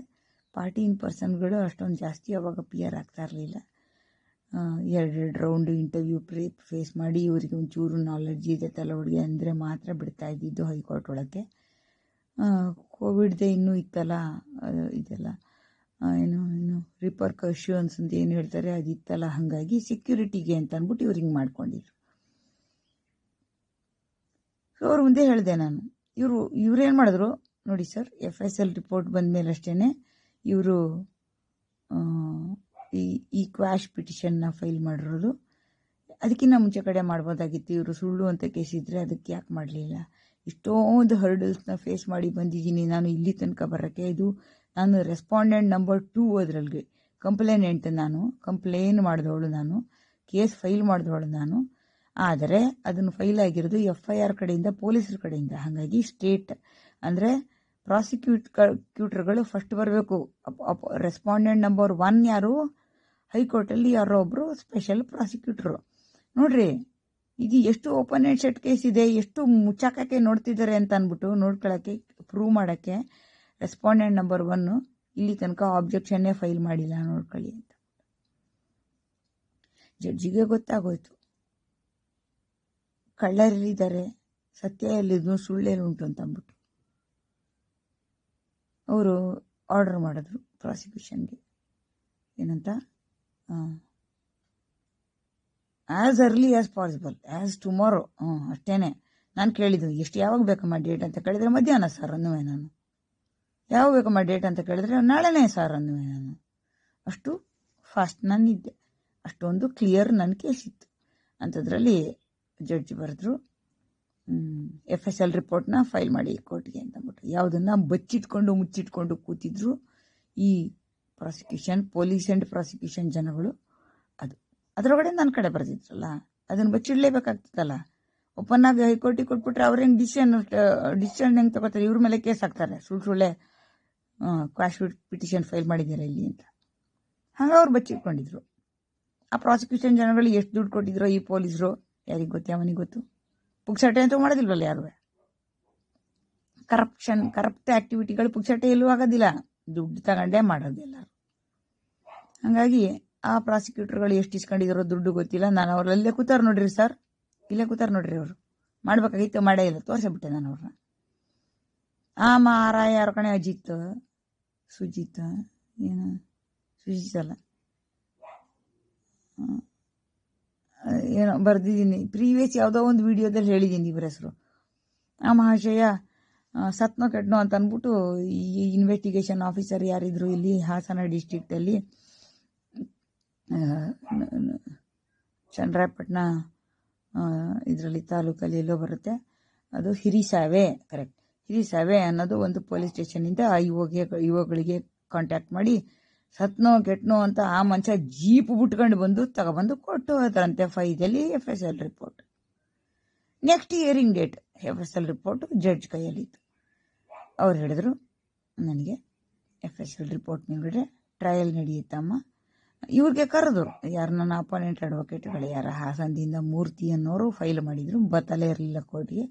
ಪಾರ್ಟಿ ಇನ್ ಪರ್ಸನ್ಗಳು ಅಷ್ಟೊಂದು ಜಾಸ್ತಿ ಅವಾಗ PR ಆಗ್ತಾ ಇರಲಿಲ್ಲ. 2 ರೌಂಡು ಇಂಟರ್ವ್ಯೂ ಫೇಸ್ ಮಾಡಿ ಇವರಿಗೆ ಒಂಚೂರು ನಾಲೆಡ್ಜ್ ಇದೆ ತಲೆಯೊಳಗೆ ಅಂದರೆ ಮಾತ್ರ ಬಿಡ್ತಾ ಇದ್ದಿದ್ದು ಹೈಕೋರ್ಟ್ ಒಳಗೆ. ಕೋವಿಡ್ದೇ ಇನ್ನೂ ಇತ್ತಲ್ಲ, ಇದೆಲ್ಲ ಏನು ರಿಪರ್ಕಷನ್ಸ್ ಅಂತ ಏನು ಹೇಳ್ತಾರೆ ಅದಿತ್ತಲ್ಲ, ಹಾಗಾಗಿ ಸೆಕ್ಯೂರಿಟಿಗೆ ಅಂತ ಅಂದ್ಬಿಟ್ಟು ಇವ್ರು ಹಿಂಗೆ ಮಾಡ್ಕೊಂಡಿದ್ರು. ಸೊ ಅವ್ರ ಮುಂದೆ ಹೇಳಿದೆ ನಾನು, ಇವ್ರೇನು ಮಾಡಿದ್ರು ನೋಡಿ ಸರ್, FSL ರಿಪೋರ್ಟ್ ಬಂದ ಮೇಲೆ ಅಷ್ಟೇ ಇವರು ಈ ಕ್ವಾಶ್ ಪಿಟಿಷನ್ನ ಫೈಲ್ ಮಾಡಿರೋದು. ಅದಕ್ಕಿಂತ ಮುಂಚೆ ಕಡೆ ಮಾಡ್ಬೋದಾಗಿತ್ತು. ಇವರು ಸುಳ್ಳು ಅಂತ ಕೇಸಿದ್ರೆ ಅದಕ್ಕೆ ಯಾಕೆ ಮಾಡಲಿಲ್ಲ? ಇಷ್ಟೊಂದು ಹರ್ಡಲ್ಸ್ನ ಫೇಸ್ ಮಾಡಿ ಬಂದಿದ್ದೀನಿ ನಾನು ಇಲ್ಲಿ ತನಕ ಬರೋಕ್ಕೆ. ಇದು ನಾನು ರೆಸ್ಪಾಂಡೆಂಟ್ ನಂಬರ್ 2 ಅದರಲ್ಲಿ ಕಂಪ್ಲೇನೆಂಟ್, ನಾನು ಕಂಪ್ಲೇನ್ ಮಾಡಿದವಳು, ನಾನು ಕೇಸ್ ಫೈಲ್ ಮಾಡಿದವಳು ನಾನು. ಆದರೆ ಅದನ್ನು ಫೈಲ್ ಆಗಿರೋದು FIR ಕಡೆಯಿಂದ, ಪೊಲೀಸರ ಕಡೆಯಿಂದ. ಹಾಗಾಗಿ ಸ್ಟೇಟ್ ಅಂದರೆ ಪ್ರಾಸಿಕ್ಯೂಟರ್ಗಳು ಫಸ್ಟ್ ಬರಬೇಕು. ರೆಸ್ಪಾಂಡೆಂಟ್ ನಂಬರ್ 1 ಯಾರು? ಹೈಕೋರ್ಟಲ್ಲಿ ಯಾರೋ ಒಬ್ಬರು ಸ್ಪೆಷಲ್ ಪ್ರಾಸಿಕ್ಯೂಟರು. ನೋಡ್ರಿ ಇದು ಎಷ್ಟು ಓಪನ್ ಆ್ಯಂಡ್ ಶಟ್ ಕೇಸ್ ಇದೆ, ಎಷ್ಟು ಮುಚ್ಚಾಕಕ್ಕೆ ನೋಡ್ತಿದ್ದಾರೆ ಅಂತ ಅಂದ್ಬಿಟ್ಟು ನೋಡ್ಕೊಳ್ಳೋಕ್ಕೆ, ಪ್ರೂವ್ ಮಾಡೋಕ್ಕೆ ರೆಸ್ಪಾಂಡೆಂಟ್ ನಂಬರ್ 1 ಇಲ್ಲಿ ತನಕ ಆಬ್ಜೆಕ್ಷನ್ನೇ ಫೈಲ್ ಮಾಡಿಲ್ಲ ನೋಡ್ಕೊಳ್ಳಿ ಅಂತ. ಜಡ್ಜಿಗೆ ಗೊತ್ತಾಗೋಯ್ತು ಕಳ್ಳರಲ್ಲಿದ್ದಾರೆ, ಸತ್ಯ ಎಲ್ಲಿದ್ದು ಸುಳ್ಳೆಲ್ಲ ಉಂಟು ಅಂತ ಅಂದ್ಬಿಟ್ಟು ಅವರು ಆರ್ಡರ್ ಮಾಡಿದ್ರು ಪ್ರಾಸಿಕ್ಯೂಷನ್ಗೆ. ಏನಂತ, as early as possible, as tomorrow. ಅಷ್ಟೇ ನಾನು ಕೇಳಿದ್ದು. ಯಾವಾಗ ಬೇಕಮ್ಮ ಡೇಟ್ ಅಂತ ಕೇಳಿದರೆ ಮಧ್ಯಾಹ್ನ ಸರ್ ಅನ್ನುವೆ ನಾನು. ಯಾವಾಗ ಬೇಕಮ್ಮ ಡೇಟ್ ಅಂತ ಕೇಳಿದ್ರೆ ನಾಳೆನೇ ಸರ್ ಅನ್ನುವೆ ನಾನು. ಅಷ್ಟು ಫಾಸ್ಟ್ ನಾನಿದ್ದೆ, ಅಷ್ಟೊಂದು ಕ್ಲಿಯರ್ ನನ್ನ ಕೇಸ್ ಇತ್ತು. ಅಂಥದ್ರಲ್ಲಿ ಜಡ್ಜ್ ಬರೆದ್ರು, FSL ರಿಪೋರ್ಟ್ನ ಫೈಲ್ ಮಾಡಿ ಕೋರ್ಟ್ಗೆ ಅಂತಂದ್ಬಿಟ್ಟು. ಯಾವುದನ್ನು ಬಚ್ಚಿಟ್ಕೊಂಡು ಮುಚ್ಚಿಟ್ಕೊಂಡು ಕೂತಿದ್ರು ಈ ಪ್ರಾಸಿಕ್ಯೂಷನ್, ಪೊಲೀಸ್ ಆ್ಯಂಡ್ ಪ್ರಾಸಿಕ್ಯೂಷನ್ ಜನಗಳು. ಅದರೊಳಗಡೆ ನನ್ನ ಕಡೆ ಬರೆದಿದ್ರಲ್ಲ, ಅದನ್ನು ಬಚ್ಚಿಡಲೇಬೇಕಾಗ್ತದಲ್ಲ. ಓಪನ್ ಆಗಿ ಹೈಕೋರ್ಟಿಗೆ ಕೊಟ್ಬಿಟ್ರೆ ಅವ್ರು ಹೆಂಗೆ ಡಿಸಿಷನ್ ಹೆಂಗೆ ತಗೋತಾರೆ? ಇವ್ರ ಮೇಲೆ ಕೇಸ್ ಹಾಕ್ತಾರೆ, ಸುಳ್ಳೆ ಕ್ವಾಶ್ ಪಿಟಿಷನ್ ಫೈಲ್ ಮಾಡಿದ್ದಾರೆ ಇಲ್ಲಿ ಅಂತ. ಹಂಗೆ ಅವ್ರು ಬಚ್ಚಿಟ್ಕೊಂಡಿದ್ರು. ಆ ಪ್ರಾಸಿಕ್ಯೂಷನ್ ಜನಗಳು ಎಷ್ಟು ದುಡ್ಡು ಕೊಟ್ಟಿದ್ರು ಈ ಪೊಲೀಸರು ಯಾರಿಗೆ ಗೊತ್ತೇ, ಅವನಿಗೆ ಗೊತ್ತು. ಪುಕ್ಸಟೆ ಅಂತೂ ಮಾಡೋದಿಲ್ವಲ್ಲ ಯಾರು. ಕರಪ್ಟ್ ಆಕ್ಟಿವಿಟಿಗಳು ಪುಕ್ಸಟೆ ಎಲ್ಲೂ ಆಗೋದಿಲ್ಲ, ದುಡ್ಡು ತಗೊಂಡೇ ಮಾಡೋದು ಎಲ್ಲರೂ. ಹಾಗಾಗಿ ಆ ಪ್ರಾಸಿಕ್ಯೂಟರ್ಗಳು ಎಷ್ಟು ಇಸ್ಕೊಂಡಿದ್ರು ದುಡ್ಡು ಗೊತ್ತಿಲ್ಲ. ನಾನು ಅವ್ರಲ್ಲೇ ಕೂತಾರ ನೋಡ್ರಿ ಸರ್, ಇಲ್ಲೇ ಕೂತಾರ ನೋಡ್ರಿ, ಅವರು ಮಾಡ್ಬೇಕಾಗಿತ್ತು, ಮಾಡೇ ಇಲ್ಲ, ತೋರಿಸ್ಬಿಟ್ಟೆ ನಾನು ಅವ್ರನ್ನ. ಮಾರ ಯಾರ ಕಣೆ ಅಜಿತ್ ಸುಜಿತ್ ಏನು ಸುಜಿತ್ ಅಲ್ಲ ಏನೋ ಬರ್ದಿದ್ದೀನಿ, ಪ್ರೀವಿಯಸ್ ಯಾವುದೋ ಒಂದು ವಿಡಿಯೋದಲ್ಲಿ ಹೇಳಿದ್ದೀನಿ ಇವ್ರ ಹೆಸರು. ಆ ಮಹಾಶಯ ಸತ್ನೋ ಕೆಟ್ನೋ ಅಂತ ಅಂದ್ಬಿಟ್ಟು ಈ ಇನ್ವೆಸ್ಟಿಗೇಷನ್ ಆಫೀಸರ್ ಯಾರಿದ್ರು ಇಲ್ಲಿ ಹಾಸನ ಡಿಸ್ಟ್ರಿಕ್ಟಲ್ಲಿ, ಚನ್ನರಾಯಪಟ್ಟಣ ಇದರಲ್ಲಿ ತಾಲೂಕಲ್ಲಿ ಎಲ್ಲೋ ಬರುತ್ತೆ ಅದು, ಹಿರಿಸಾವೆ, ಕರೆಕ್ಟ್, ಹಿರಿಸಾವೆ ಅನ್ನೋದು ಒಂದು ಪೊಲೀಸ್ ಸ್ಟೇಷನಿಂದ ಇವುಗಳಿಗೆ ಕಾಂಟ್ಯಾಕ್ಟ್ ಮಾಡಿ ಸತ್ನೋ ಕೆಟ್ನೋ ಅಂತ ಆ ಮನುಷ್ಯ ಜೀಪ್ ಬಿಟ್ಕೊಂಡು ಬಂದು ತಗೊಬಂದು ಕೊಟ್ಟು ಹೋದ್ರಂತೆ ಫೈದಲ್ಲಿ FSL report. Next hearing date FSL report judge ಕೈಯಲ್ಲಿತ್ತು. ಅವ್ರು ಹೇಳಿದ್ರು ನನಗೆ FSL ರಿಪೋರ್ಟ್ ಮೇಲ್ಗಡೆ ಟ್ರಯಲ್ ನಡೆಯುತ್ತಮ್ಮ. ಇವ್ರಿಗೆ ಕರೆದ್ರು, ಯಾರು ನನ್ನ ಅಪೋನೆಂಟ್ ಅಡ್ವೊಕೇಟ್ಗಳು, ಯಾರ ಹಾಸನದಿಂದ ಮೂರ್ತಿ ಅನ್ನೋರು ಫೈಲ್ ಮಾಡಿದ್ರು, ಬತ್ತಲೇ ಇರಲಿಲ್ಲ ಕೋರ್ಟ್ಗೆ.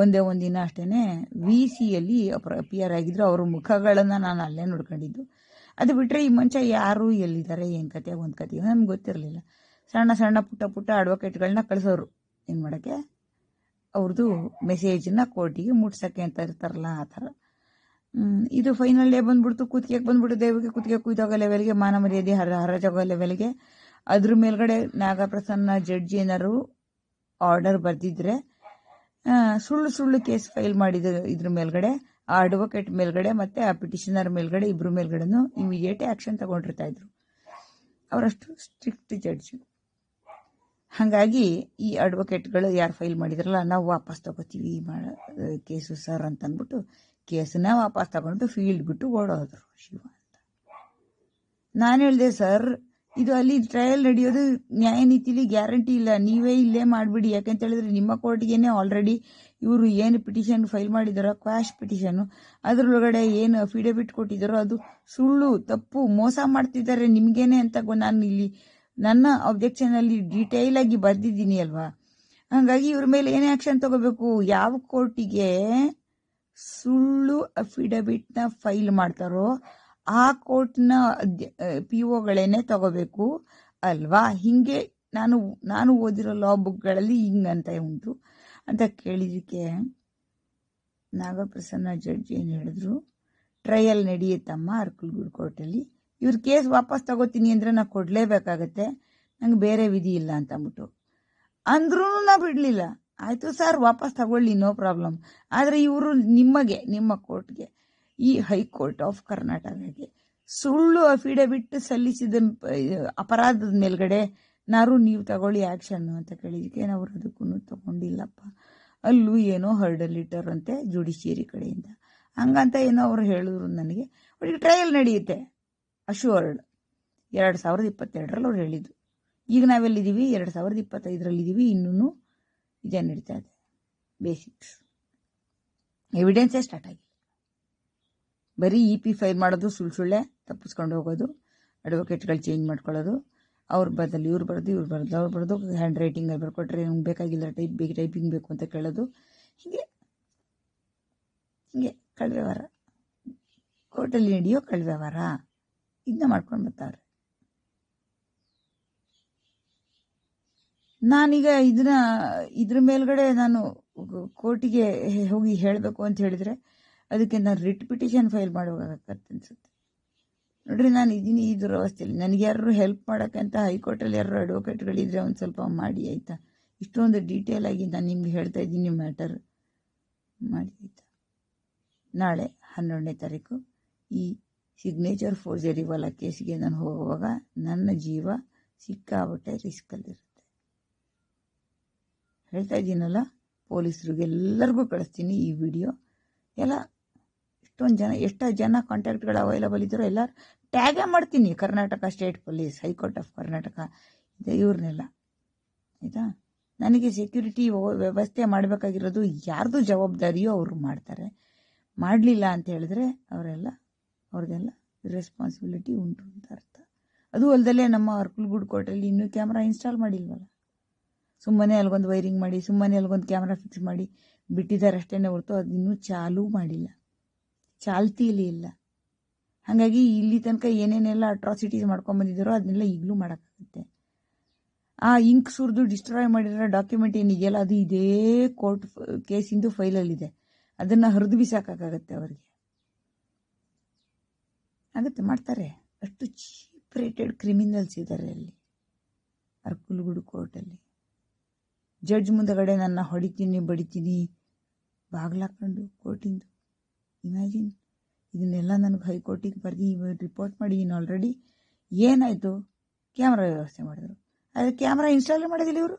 ಒಂದೇ ಒಂದಿನ ಅಷ್ಟೇ VCಯಲ್ಲಿ ಅಪಿಯರ್ ಆಗಿದ್ರು. ಅವ್ರ ಮುಖಗಳನ್ನು ನಾನು ಅಲ್ಲೇ ನೋಡ್ಕೊಂಡಿದ್ದು. ಅದು ಬಿಟ್ಟರೆ ಈ ಮನುಷ್ಯ ಯಾರು, ಎಲ್ಲಿದ್ದಾರೆ, ಏನು ಕತೆ, ಒಂದು ಕತೆ ನಮ್ಗೆ ಗೊತ್ತಿರಲಿಲ್ಲ. ಸಣ್ಣ ಸಣ್ಣ ಪುಟ್ಟ ಅಡ್ವೊಕೇಟ್ಗಳನ್ನ ಕಳಿಸೋರು ಏನು ಮಾಡೋಕ್ಕೆ, ಅವ್ರದ್ದು ಮೆಸೇಜನ್ನ ಕೋರ್ಟಿಗೆ ಮುಟ್ಸೋಕ್ಕೆ ಅಂತ ಇರ್ತಾರಲ್ಲ ಆ ಥರ. ಇದು ಫೈನಲ್ ಡೇ ಬಂದ್ಬಿಡ್ತು, ಕೂತ್ಕೆಗೆ ಬಂದ್ಬಿಟ್ಟು ದೇವಿಗೆ ಕೂತ್ಕೆ ಕೂಯ್ದೋಗೋ ಲೆವೆಲ್ಗೆ, ಮಾನ ಮರ್ಯಾದೆ ಹರಾಜಾಗೋ ಲೆವೆಲ್ಗೆ. ಅದ್ರ ಮೇಲ್ಗಡೆ ನಾಗಪ್ರಸನ್ನ ಜಡ್ಜ್ ಏನಾರು ಆರ್ಡರ್ ಬರೆದಿದ್ರೆ, ಸುಳ್ಳು ಕೇಸ್ ಫೈಲ್ ಮಾಡಿದ ಇದ್ರ ಮೇಲ್ಗಡೆ, ಆ ಅಡ್ವೊಕೇಟ್ ಮೇಲ್ಗಡೆ ಮತ್ತು ಆ ಪಿಟಿಷನರ್ ಮೇಲ್ಗಡೆ, ಇಬ್ಬರು ಮೇಲ್ಗಡೆನೂ ಇಮಿಡಿಯೇಟ್ ಆ್ಯಕ್ಷನ್ ತಗೊಂಡಿರ್ತಾ ಇದ್ರು. ಅವರಷ್ಟು ಸ್ಟ್ರಿಕ್ಟ್ ಜಡ್ಜು. ಹಾಗಾಗಿ ಈ ಅಡ್ವೊಕೇಟ್ಗಳು ಯಾರು ಫೈಲ್ ಮಾಡಿದ್ರಲ್ಲ, ನಾವು ವಾಪಸ್ ತಗೋತೀವಿ ಕೇಸು ಸರ್ ಅಂತ ಅಂದ್ಬಿಟ್ಟು ಕೇಸನ್ನ ವಾಪಸ್ ತಗೊಂಡು ಫೀಲ್ಡ್ ಬಿಟ್ಟು ಓಡೋದ್ರು ಶಿವ ಅಂತ. ನಾನು ಹೇಳಿದೆ, ಸರ್ ಇದು ಅಲ್ಲಿ ಟ್ರಯಲ್ ನಡೆಯೋದು ನ್ಯಾಯನೀತಿಲಿ ಗ್ಯಾರಂಟಿ ಇಲ್ಲ, ನೀವೇ ಇಲ್ಲೇ ಮಾಡಿಬಿಡಿ. ಯಾಕೆಂತ ಹೇಳಿದ್ರೆ ನಿಮ್ಮ ಕೋರ್ಟ್ಗೇನೆ ಆಲ್ರೆಡಿ ಇವರು ಏನು ಪಿಟಿಷನ್ ಫೈಲ್ ಮಾಡಿದಾರೋ, ಕ್ವಾಶ್ ಪಿಟಿಷನ್ನು, ಅದರೊಳಗಡೆ ಏನು ಅಫಿಡವಿಟ್ ಕೊಟ್ಟಿದ್ದಾರೋ ಅದು ಸುಳ್ಳು, ತಪ್ಪು, ಮೋಸ ಮಾಡ್ತಿದ್ದಾರೆ ನಿಮಗೇನೆ ಅಂತ ನಾನು ಇಲ್ಲಿ ನನ್ನ ಅಬ್ಜೆಕ್ಷನಲ್ಲಿ ಡೀಟೇಲ್ ಆಗಿ ಬರೆದಿದ್ದೀನಿ ಅಲ್ವಾ. ಹಾಗಾಗಿ ಇವ್ರ ಮೇಲೆ ಏನೇ ಆ್ಯಕ್ಷನ್ ತಗೋಬೇಕು, ಯಾವ ಕೋರ್ಟಿಗೆ ಸುಳ್ಳು ಅಫಿಡವಿಟ್ನ ಫೈಲ್ ಮಾಡ್ತಾರೋ ಆ ಕೋರ್ಟ್ನ POಗಳೇನೆ ತಗೋಬೇಕು ಅಲ್ವಾ. ಹಿಂಗೆ ನಾನು ಓದಿರೋ ಲಾ ಬುಕ್ಗಳಲ್ಲಿ ಹಿಂಗಂತ ಉಂಟು ಅಂತ ಕೇಳಿದಕ್ಕೆ ನಾಗಪ್ರಸನ್ನ ಜಡ್ಜ್ ಏನು ಹೇಳಿದ್ರು, ಟ್ರಯಲ್ ನಡೆಯುತ್ತಮ್ಮ ಅರ್ಕಲ್ಗೂಡು ಕೋರ್ಟಲ್ಲಿ, ಇವ್ರ ಕೇಸ್ ವಾಪಸ್ ತಗೋತೀನಿ ಅಂದರೆ ನಾನು ಕೊಡಲೇಬೇಕಾಗತ್ತೆ, ನಂಗೆ ಬೇರೆ ವಿಧಿ ಇಲ್ಲ ಅಂತ ಅಂದ್ಬಿಟ್ಟು ಅಂದ್ರೂ ನಾ ಬಿಡಲಿಲ್ಲ. ಆಯಿತು ಸರ್ ವಾಪಸ್ ತಗೊಳ್ಳಿ, ನೋ ಪ್ರಾಬ್ಲಮ್. ಆದರೆ ಇವರು ನಿಮ್ಮ ಕೋರ್ಟ್ಗೆ, ಈ ಹೈಕೋರ್ಟ್ ಆಫ್ ಕರ್ನಾಟಕಕ್ಕೆ ಸುಳ್ಳು ಅಫಿಡವಿಟ್ ಸಲ್ಲಿಸಿದ ಅಪರಾಧದ ಮೇಲ್ಗಡೆ ನೀವು ತಗೊಳ್ಳಿ ಆ್ಯಕ್ಷನ್ನು ಅಂತ ಕೇಳಿದಕ್ಕೆ ಅವರು ಅದಕ್ಕೂ ತಗೊಂಡಿಲ್ಲಪ್ಪ. ಅಲ್ಲೂ ಏನೋ ಹರ್ಡಲ್ ಇಟ್ಟರಂತೆ ಜುಡಿಷಿಯರಿ ಕಡೆಯಿಂದ, ಹಂಗಂತ ಏನೋ ಅವರು ಹೇಳಿದ್ರು ನನಗೆ. ಅವರಿಗೆ ಟ್ರಯಲ್ ನಡೆಯುತ್ತೆ ಅಶ್ಯೂರ್ಡ್ 2022ರಲ್ಲಿ ಅವ್ರು ಹೇಳಿದ್ದು. ಈಗ ನಾವೆಲ್ಲಿದ್ದೀವಿ, 2025ರಲ್ಲಿದ್ದೀವಿ, ಇನ್ನೂ ಇದೇ ನಡೀತಾ ಇದೆ. ಬೇಸಿಕ್ಸ್ ಎವಿಡೆನ್ಸೇ ಸ್ಟಾರ್ಟ್ ಆಗಿಲ್ಲ. ಬರೀ EP ಫೈಲ್ ಮಾಡೋದು, ಸುಳ್ಳೆ ತಪ್ಪಿಸ್ಕೊಂಡು ಹೋಗೋದು, ಅಡ್ವೊಕೇಟ್ಗಳು ಚೇಂಜ್ ಮಾಡ್ಕೊಳ್ಳೋದು, ಅವ್ರ ಬದಲು ಇವ್ರು ಬರೋದು, ಅವ್ರು ಬರೋದು, ಹ್ಯಾಂಡ್ ರೈಟಿಂಗಲ್ಲಿ ಬರ್ಕೊಟ್ರೆ ನಮ್ಗೆ ಬೇಕಾಗಿಲ್ಲ, ಟೈಪಿಂಗ್ ಬೇಕು ಅಂತ ಕೇಳೋದು. ಹೀಗೆ ಕಳ್ವ್ಯವಹಾರ, ಕೋರ್ಟಲ್ಲಿ ನಡೆಯೋ ಕಳ್ವ್ಯವಹಾರ ಇದನ್ನ ಮಾಡ್ಕೊಂಡು ಬರ್ತಾರೆ. ನಾನೀಗ ಇದ್ರ ಮೇಲ್ಗಡೆ ನಾನು ಕೋರ್ಟಿಗೆ ಹೋಗಿ ಹೇಳಬೇಕು ಅಂತ ಹೇಳಿದ್ರೆ ಅದಕ್ಕೆ ನಾನು ರಿಟ್ ಪಿಟಿಷನ್ ಫೈಲ್ ಮಾಡೋಕ್ಕಾಗತ್ತೆ ಅನ್ಸುತ್ತೆ. ನೋಡ್ರಿ, ನಾನು ಇದ್ದೀನಿ ಈ ದುರವಸ್ಥೆಯಲ್ಲಿ. ನನಗೆ ಯಾರು ಹೆಲ್ಪ್ ಮಾಡೋಕ್ಕೆ ಅಂತ ಹೈಕೋರ್ಟಲ್ಲಿ ಯಾರು ಅಡ್ವೊಕೇಟ್ಗಳಿದ್ರೆ ಒಂದು ಸ್ವಲ್ಪ ಮಾಡಿ, ಆಯಿತಾ? ಇಷ್ಟೊಂದು ಡೀಟೇಲ್ ಆಗಿ ನಾನು ನಿಮ್ಗೆ ಹೇಳ್ತಾ ಇದ್ದೀನಿ ಮ್ಯಾಟರ್ ಮಾಡಿ, ಆಯಿತಾ? ನಾಳೆ 11ನೇ ತಾರೀಕು ಈ ಸಿಗ್ನೇಚರ್ ಫೋರ್ಜರಿ ವಾಲ ಕೇಸಿಗೆ ನಾನು ಹೋಗುವಾಗ ನನ್ನ ಜೀವ ಸಿಕ್ಕಾಬಟ್ಟೆ ರಿಸ್ಕಲ್ಲಿರುತ್ತೆ. ಹೇಳ್ತಾ ಇದ್ದೀನಲ್ಲ, ಪೊಲೀಸರಿಗೆಲ್ಲರಿಗೂ ಕಳಿಸ್ತೀನಿ ಈ ವಿಡಿಯೋ. ಎಲ್ಲ ಇಷ್ಟೊಂದು ಜನ, ಎಷ್ಟು ಜನ ಕಾಂಟ್ಯಾಕ್ಟ್ಗಳು ಅವೈಲಬಲ್ ಇದ್ದಾರೋ ಎಲ್ಲರೂ ಟ್ಯಾಗೇ ಮಾಡ್ತೀನಿ. Karnataka state police, high court of Karnataka, ಇದೆ ಇವ್ರನ್ನೆಲ್ಲ, ಆಯಿತಾ? ನನಗೆ ಸೆಕ್ಯೂರಿಟಿ ವ್ಯವಸ್ಥೆ ಮಾಡಬೇಕಾಗಿರೋದು ಯಾರ್ದು ಜವಾಬ್ದಾರಿಯೋ ಅವರು ಮಾಡ್ತಾರೆ. ಮಾಡಲಿಲ್ಲ ಅಂತ ಹೇಳಿದ್ರೆ ಅವ್ರದ್ದೆಲ್ಲ ರೆಸ್ಪಾನ್ಸಿಬಿಲಿಟಿ ಉಂಟು ಅಂತ ಅರ್ಥ. ಅದು ಅಲ್ಲದೆ ನಮ್ಮ ಅರ್ಕಲ್ಗೂಡು ಕೋರ್ಟಲ್ಲಿ ಇನ್ನೂ ಕ್ಯಾಮ್ರಾ ಇನ್ಸ್ಟಾಲ್ ಮಾಡಿಲ್ವಲ್ಲ. ಸುಮ್ಮನೆ ಅಲ್ಗೊಂದು ವೈರಿಂಗ್ ಮಾಡಿ, ಸುಮ್ಮನೆ ಅಲ್ಗೊಂದು ಕ್ಯಾಮ್ರಾ ಫಿಕ್ಸ್ ಮಾಡಿ ಬಿಟ್ಟಿದ್ದಾರೆ ಅಷ್ಟೇ ಹೊರತು ಅದು ಇನ್ನೂ ಚಾಲೂ ಮಾಡಿಲ್ಲ, ಚಾಲ್ತಿಯಲ್ಲಿ ಇಲ್ಲ. ಹಾಗಾಗಿ ಇಲ್ಲಿ ತನಕ ಏನೇನೆಲ್ಲ ಅಟ್ರಾಸಿಟೀಸ್ ಮಾಡ್ಕೊಂಬಂದಿದ್ದಾರೋ ಅದನ್ನೆಲ್ಲ ಈಗಲೂ ಮಾಡೋಕ್ಕಾಗುತ್ತೆ. ಆ ಇಂಕ್ ಸುರಿದು ಡಿಸ್ಟ್ರಾಯ್ ಮಾಡಿರೋ ಡಾಕ್ಯುಮೆಂಟ್ ಏನಿದೆಯಲ್ಲ, ಅದು ಇದೇ ಕೋರ್ಟ್ ಕೇಸಿಂದು ಫೈಲಲ್ಲಿದೆ. ಅದನ್ನು ಹರಿದು ಬಿಸಾಕಾಗತ್ತೆ ಅವರಿಗೆ. ಆಗುತ್ತೆ, ಮಾಡ್ತಾರೆ. ಅಷ್ಟು ಚೀಪ್ ರೇಟೆಡ್ ಕ್ರಿಮಿನಲ್ಸ್ ಇದ್ದಾರೆ ಅಲ್ಲಿ ಅರ್ಕಲ್ಗೂಡು ಕೋರ್ಟಲ್ಲಿ. ಜಡ್ಜ್ ಮುಂದಗಡೆ ನನ್ನ ಹೊಡಿತೀನಿ ಬಡಿತೀನಿ ಬಾಗ್ಲಾಕೊಂಡು ಕೋರ್ಟಿಂದು. ಇಮ್ಯಾಜಿನ್, ಇದನ್ನೆಲ್ಲ ನನಗೆ ಹೈಕೋರ್ಟಿಗೆ ಬರ್ದು ರಿಪೋರ್ಟ್ ಮಾಡಿದ್ದೀನಿ ಆಲ್ರೆಡಿ. ಏನಾಯಿತು? ಕ್ಯಾಮ್ರಾ ವ್ಯವಸ್ಥೆ ಮಾಡಿದ್ರು, ಅದು ಕ್ಯಾಮ್ರಾ ಇನ್ಸ್ಟಾಲ್ ಮಾಡೋದಿಲ್ಲ ಇವರು.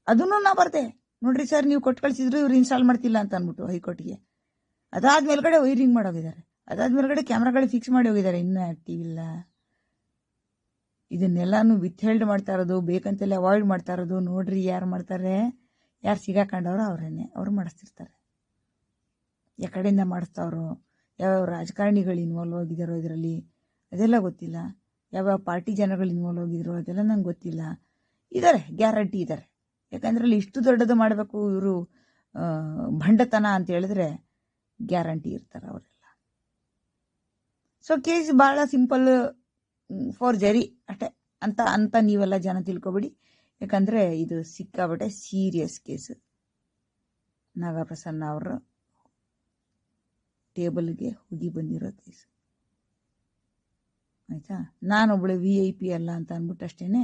ಅದನ್ನು ನಾ ಬರ್ದೆ, ನೋಡ್ರಿ ಸರ್ ನೀವು ಕೊಟ್ಟು ಕಳಿಸಿದ್ರು ಇವ್ರು ಇನ್ಸ್ಟಾಲ್ ಮಾಡ್ತಿಲ್ಲ ಅಂತ ಅಂದ್ಬಿಟ್ಟು ಹೈಕೋರ್ಟ್ಗೆ. ಅದಾದ ಮೇಲ್ಗಡೆ ವೈರಿಂಗ್ ಮಾಡೋಗಿದ್ದಾರೆ, ಅದಾದ ಮೇಲ್ಗಡೆ ಕ್ಯಾಮ್ರಾಗಳು ಫಿಕ್ಸ್ ಮಾಡಿ ಹೋಗಿದ್ದಾರೆ, ಇನ್ನೂ ಆ್ಯಕ್ಟಿವ್ ಇಲ್ಲ. ಇದನ್ನೆಲ್ಲಾನು ವಿತ್ಹೆಲ್ಡ್ ಮಾಡ್ತಾ ಇರೋದು, ಬೇಕಂತಲೇ ಅವಾಯ್ಡ್ ಮಾಡ್ತಾ ಇರೋದು. ನೋಡ್ರಿ ಯಾರು ಮಾಡ್ತಾರೆ, ಯಾರು ಸಿಗಾಕೊಂಡವ್ರೋ ಅವರೇನೆ, ಅವ್ರು ಮಾಡಿಸ್ತಿರ್ತಾರೆ. ಕಡೆಯಿಂದ ಮಾಡಿಸ್ತಾವ್ರೋ, ಯಾವ್ಯಾವ ರಾಜಕಾರಣಿಗಳು ಇನ್ವಾಲ್ವ್ ಆಗಿದ್ದಾರೋ ಇದರಲ್ಲಿ ಅದೆಲ್ಲ ಗೊತ್ತಿಲ್ಲ. ಯಾವ್ಯಾವ ಪಾರ್ಟಿ ಜನಗಳು ಇನ್ವಾಲ್ವ್ ಆಗಿದ್ರು ಅದೆಲ್ಲ ನಂಗೆ ಗೊತ್ತಿಲ್ಲ. ಇದ್ದಾರೆ, ಗ್ಯಾರಂಟಿ ಇದ್ದಾರೆ. ಯಾಕಂದ್ರೆ ಅಲ್ಲಿ ಇಷ್ಟು ದೊಡ್ಡದು ಮಾಡಬೇಕು ಇವರು ಭಂಡತನ ಅಂತ ಹೇಳಿದ್ರೆ ಗ್ಯಾರಂಟಿ ಇರ್ತಾರೆ ಅವರೆಲ್ಲ. ಸೊ ಕೇಸ್ ಭಾಳ ಸಿಂಪಲ್, ಫೋರ್ಜರಿ ಅಷ್ಟೇ ಅಂತ ನೀವೆಲ್ಲ ಜನ ತಿಳ್ಕೊಬೇಡಿ. ಯಾಕಂದರೆ ಇದು ಸಿಕ್ಕಾಬಟ್ಟೆ ಸೀರಿಯಸ್ ಕೇಸು. ನಾಗಪ್ರಸನ್ನ ಅವರ ಟೇಬಲ್ಗೆ ಹೋಗಿ ಬಂದಿರೋ ಕೇಸು, ಆಯಿತಾ? ನಾನೊಬ್ಬಳು VIP ಅಲ್ಲ ಅಂತ ಅಂದ್ಬಿಟ್ಟು ಅಷ್ಟೇ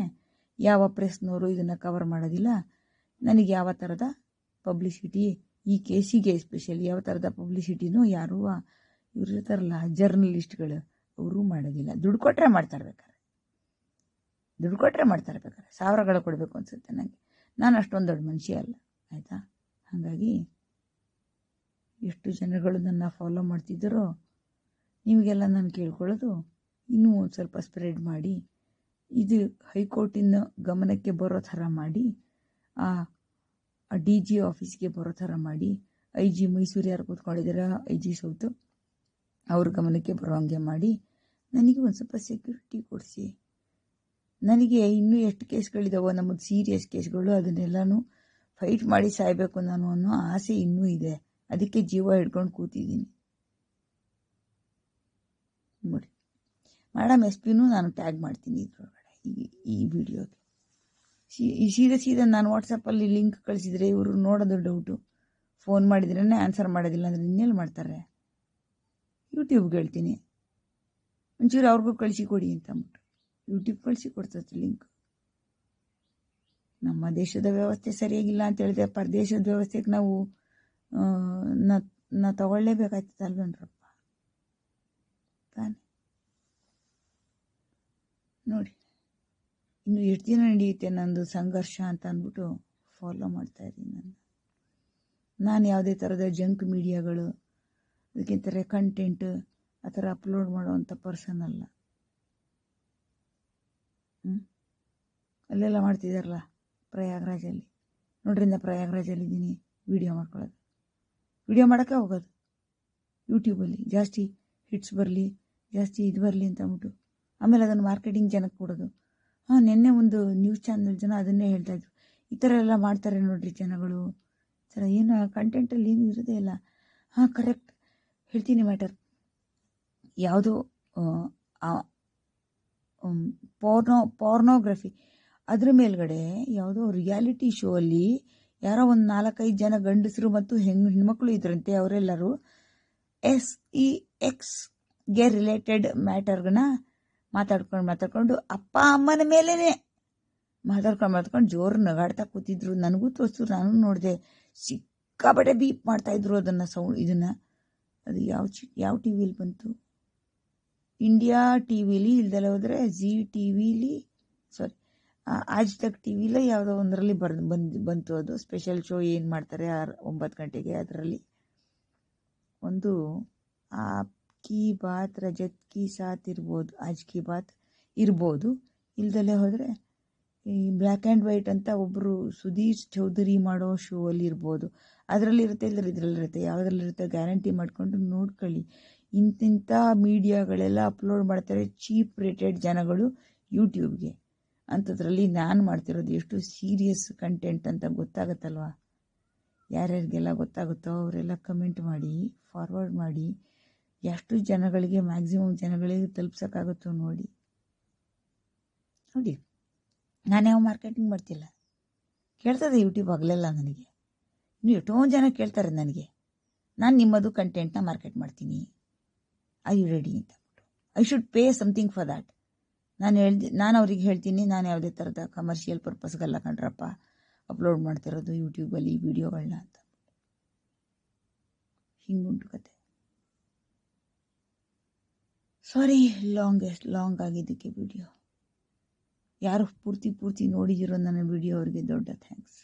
ಯಾವ ಪ್ರೆಸ್ನವರು ಇದನ್ನು ಕವರ್ ಮಾಡೋದಿಲ್ಲ. ನನಗೆ ಯಾವ ಥರದ ಪಬ್ಲಿಸಿಟಿ, ಈ ಕೇಸಿಗೆ ಎಸ್ಪೆಷಲಿ ಯಾವ ಥರದ ಪಬ್ಲಿಸಿಟಿನೂ ಯಾರೂ ಇವ್ರು ಇರ್ತಾರಲ್ಲ ಜರ್ನಲಿಸ್ಟ್ಗಳು, ಅವರು ಮಾಡೋದಿಲ್ಲ. ದುಡ್ಡು ಕೊಟ್ಟರೆ ಮಾಡ್ತಾರೆ ಬೇಕಾರೆ, ಸಾವಿರಗಳು ಕೊಡಬೇಕು ಅನಿಸುತ್ತೆ ನನಗೆ. ನಾನು ಅಷ್ಟೊಂದು ದೊಡ್ಡ ಮನುಷ್ಯ ಅಲ್ಲ, ಆಯಿತಾ? ಹಾಗಾಗಿ ಎಷ್ಟು ಜನಗಳು ನನ್ನ ಫಾಲೋ ಮಾಡ್ತಿದ್ದಾರೋ ನಿಮಗೆಲ್ಲ ನಾನು ಕೇಳ್ಕೊಳ್ಳೋದು, ಇನ್ನೂ ಒಂದು ಸ್ವಲ್ಪ ಸ್ಪ್ರೆಡ್ ಮಾಡಿ, ಇದು ಹೈಕೋರ್ಟಿನ ಗಮನಕ್ಕೆ ಬರೋ ಥರ ಮಾಡಿ, ಆ DG ಆಫೀಸ್ಗೆ ಬರೋ ಥರ ಮಾಡಿ, IG ಮೈಸೂರು ಯಾರು ಕೂತ್ಕೊಂಡಿದ್ದೀರಾ, IG ಸೌತು ಅವ್ರ ಗಮನಕ್ಕೆ ಬರೋ ಹಂಗೆ ಮಾಡಿ, ನನಗೆ ಒಂದು ಸ್ವಲ್ಪ ಸೆಕ್ಯೂರಿಟಿ ಕೊಡಿಸಿ. ನನಗೆ ಇನ್ನೂ ಎಷ್ಟು ಕೇಸ್ಗಳಿದಾವೋ ನಮ್ಮದು ಸೀರಿಯಸ್ ಕೇಸ್ಗಳು, ಅದನ್ನೆಲ್ಲನೂ ಫೈಟ್ ಮಾಡಿ ಸಾಯಬೇಕು ನಾನು ಅನ್ನೋ ಆಸೆ ಇನ್ನೂ ಇದೆ. ಅದಕ್ಕೆ ಜೀವ ಹಿಡ್ಕೊಂಡು ಕೂತಿದ್ದೀನಿ ನೋಡಿ. ಮೇಡಮ್ SP ನಾನು ಟ್ಯಾಗ್ ಮಾಡ್ತೀನಿ ಇದ್ರೊಳಗಡೆ ಈ ವಿಡಿಯೋಗೆ. ಸೀದಾ ನಾನು ವಾಟ್ಸಪ್ಪಲ್ಲಿ ಲಿಂಕ್ ಕಳಿಸಿದರೆ ಇವರು ನೋಡೋದು ಡೌಟು. ಫೋನ್ ಮಾಡಿದ್ರೇ ಆನ್ಸರ್ ಮಾಡೋದಿಲ್ಲ ಅಂದರೆ ಇನ್ನೆಲ್ಲಿ ಮಾಡ್ತಾರೆ? ಯೂಟ್ಯೂಬ್ಗೆ ಹೇಳ್ತೀನಿ, ಒಂಚೂರು ಅವ್ರಿಗೂ ಕಳಿಸಿಕೊಡಿ ಅಂತ ಅಂದ್ಬಿಟ್ಟು ಯೂಟ್ಯೂಬ್ ಕಳಿಸಿ ಕೊಡ್ತದೆ ಲಿಂಕ್. ನಮ್ಮ ದೇಶದ ವ್ಯವಸ್ಥೆ ಸರಿಯಾಗಿಲ್ಲ ಅಂತ ಹೇಳಿದ್ರೆ ಪರದೇಶದ ವ್ಯವಸ್ಥೆಗೆ ನಾವು ತಗೊಳ್ಳೇಬೇಕಾಯ್ತದಲ್ವೇನ್ರಪ್ಪ ತಾನೆ? ನೋಡಿ, ಇನ್ನು ಎಷ್ಟು ದಿನ ನಡೆಯುತ್ತೆ ನಂದು ಸಂಘರ್ಷ ಅಂತ ಅಂದ್ಬಿಟ್ಟು ಫಾಲೋ ಮಾಡ್ತಾ ಇದ್ದೀನಿ. ನಾನು ಯಾವುದೇ ಥರದ ಜಂಕ್ ಮೀಡಿಯಾಗಳು, ಅದಕ್ಕಿಂತ ಕಂಟೆಂಟ್ ಆ ಥರ ಅಪ್ಲೋಡ್ ಮಾಡೋವಂಥ ಪರ್ಸನ್ ಅಲ್ಲ. ಅಲ್ಲೆಲ್ಲ ಮಾಡ್ತಿದ್ದಾರಲ್ಲ ಪ್ರಯಾಗ್ರಾಜಲ್ಲಿ, ನೋಡ್ರಿ ನಾ ಪ್ರಯಾಗ್ರಾಜಲ್ಲಿದ್ದೀನಿ, ವೀಡಿಯೋ ಮಾಡ್ಕೊಳ್ಳೋದು, ವೀಡಿಯೋ ಮಾಡೋಕ್ಕೆ ಹೋಗೋದು ಯೂಟ್ಯೂಬಲ್ಲಿ, ಜಾಸ್ತಿ ಹಿಟ್ಸ್ ಬರಲಿ, ಜಾಸ್ತಿ ಇದು ಬರಲಿ ಅಂತ ಅಂದ್ಬಿಟ್ಟು ಆಮೇಲೆ ಅದನ್ನು ಮಾರ್ಕೆಟಿಂಗ್ ಜನಕ್ಕೆ ಕೊಡೋದು. ನಿನ್ನೆ ಒಂದು ನ್ಯೂಸ್ ಚಾನಲ್ ಜನ ಅದನ್ನೇ ಹೇಳ್ತಾಯಿದ್ರು, ಈ ಥರ ಎಲ್ಲ ಮಾಡ್ತಾರೆ ನೋಡ್ರಿ ಜನಗಳು, ಈ ಥರ ಏನು ಕಂಟೆಂಟಲ್ಲಿ ಏನು ಇರೋದೇ ಇಲ್ಲ. ಕರೆಕ್ಟ್ ಹೇಳ್ತೀನಿ ಮ್ಯಾಟರ್. ಯಾವುದೋ ಪೋರ್ನೋಗ್ರಫಿ ಅದ್ರ ಮೇಲ್ಗಡೆ ಯಾವುದೋ ರಿಯಾಲಿಟಿ ಶೋ ಅಲ್ಲಿ ಯಾರೋ ಒಂದು 4-5 ಜನ ಗಂಡಸರು ಮತ್ತು ಹೆಣ್ಮಕ್ಳು ಇದ್ರಂತೆ. ಅವರೆಲ್ಲರೂ SEXಗೆ ರಿಲೇಟೆಡ್ ಮ್ಯಾಟರ್ನ ಮಾತಾಡ್ಕೊಂಡು ಅಪ್ಪ ಅಮ್ಮನ ಮೇಲೇನೆ ಮಾತಾಡ್ಕೊಂಡು ಜೋರು ನಗಾಡ್ತಾ ಕೂತಿದ್ರು. ನನಗೂ ತೋರಿಸಿದ್ರು, ನಾನು ನೋಡಿದೆ. ಸಿಕ್ಕಾಪಟ್ಟೆ ಬೀಪ್ ಮಾಡ್ತಾಯಿದ್ರು ಅದನ್ನು ಇದನ್ನು. ಅದು ಯಾವ ಟಿ ವಿಲಿ ಬಂತು? ಇಂಡಿಯಾ ಟಿ ವಿಲಿ, ಇಲ್ದೆಲ್ಲ ಹೋದರೆ ಜಿ ಟಿ ವಿಲಿ, ಸಾರಿ ಆಜ್ ತಕ್ ಟಿ ವಿಲಿ ಯಾವುದೋ ಒಂದರಲ್ಲಿ ಬಂತು. ಅದು ಸ್ಪೆಷಲ್ ಶೋ ಏನು ಮಾಡ್ತಾರೆ 9 ಗಂಟೆಗೆ, ಅದರಲ್ಲಿ ಒಂದು ಕಿ ಬಾತ್ ರಜತ್ ಕಿ ಸಾಥ್ ಇರ್ಬೋದು, ಆಜ್ ಕಿ ಬಾತ್ ಇರ್ಬೋದು. ಇಲ್ದಲ್ಲೇ ಹೋದರೆ ಈ ಬ್ಲ್ಯಾಕ್ ಆ್ಯಂಡ್ ವೈಟ್ ಅಂತ ಒಬ್ಬರು ಸುಧೀರ್ ಚೌಧರಿ ಮಾಡೋ ಶೋ ಅಲ್ಲಿ ಇರ್ಬೋದು. ಅದರಲ್ಲಿರುತ್ತೆ, ಇದರಲ್ಲಿರುತ್ತೆ. ಯಾವುದ್ರಲ್ಲಿರುತ್ತೆ ಗ್ಯಾರಂಟಿ ಮಾಡಿಕೊಂಡು ನೋಡ್ಕೊಳ್ಳಿ. ಇಂತಿಂಥ ಮೀಡಿಯಾಗಳೆಲ್ಲ ಅಪ್ಲೋಡ್ ಮಾಡ್ತಾರೆ ಚೀಪ್ ರೇಟೆಡ್ ಜನಗಳು ಯೂಟ್ಯೂಬ್ಗೆ. ಅಂಥದ್ರಲ್ಲಿ ನಾನು ಮಾಡ್ತಿರೋದು ಎಷ್ಟು ಸೀರಿಯಸ್ ಕಂಟೆಂಟ್ ಅಂತ ಗೊತ್ತಾಗುತ್ತಲ್ವ. ಯಾರ್ಯಾರಿಗೆಲ್ಲ ಗೊತ್ತಾಗುತ್ತೋ ಅವರೆಲ್ಲ ಕಮೆಂಟ್ ಮಾಡಿ, ಫಾರ್ವರ್ಡ್ ಮಾಡಿ. ಎಷ್ಟು ಜನಗಳಿಗೆ, ಮ್ಯಾಕ್ಸಿಮಮ್ ಜನಗಳಿಗೆ ತಲುಪ್ಸೋಕ್ಕಾಗುತ್ತೋ ನೋಡಿ. ನಾನು ಯಾವ ಮಾರ್ಕೆಟಿಂಗ್ ಮಾಡ್ತಿಲ್ಲ. ಕೇಳ್ತದೆ ಯೂಟ್ಯೂಬ್ ಆಗಲೆಲ್ಲ ನನಗೆ. ನೀವು ಎಷ್ಟೊಂದು ಜನ ಕೇಳ್ತಾರೆ ನನಗೆ, ನಾನು ನಿಮ್ಮದು ಕಂಟೆಂಟ್ನ ಮಾರ್ಕೆಟ್ ಮಾಡ್ತೀನಿ, ಐ ಯು ರೆಡಿ ಅಂತ. I should pay something for that. ನಾನು ಅವ್ರಿಗೆ ಹೇಳ್ತೀನಿ, ನಾನು ಯಾವುದೇ ಥರದ ಕಮರ್ಷಿಯಲ್ ಪರ್ಪಸ್ಗೆಲ್ಲ ಕಂಡ್ರಪ್ಪ ಅಪ್ಲೋಡ್ ಮಾಡ್ತಿರೋದು ಯೂಟ್ಯೂಬಲ್ಲಿ ವಿಡಿಯೋಗಳನ್ನ ಅಂತ. ಹಿಂಗುಂಟು ಕತೆ. ಸಾರಿ ಲಾಂಗ್ ಆಗಿದ್ದಕ್ಕೆ ವಿಡಿಯೋ. ಯಾರು ಪೂರ್ತಿ ನೋಡಿದಿರೋ ನನ್ನ ವಿಡಿಯೋ, ಅವರಿಗೆ ದೊಡ್ಡ ಥ್ಯಾಂಕ್ಸ್.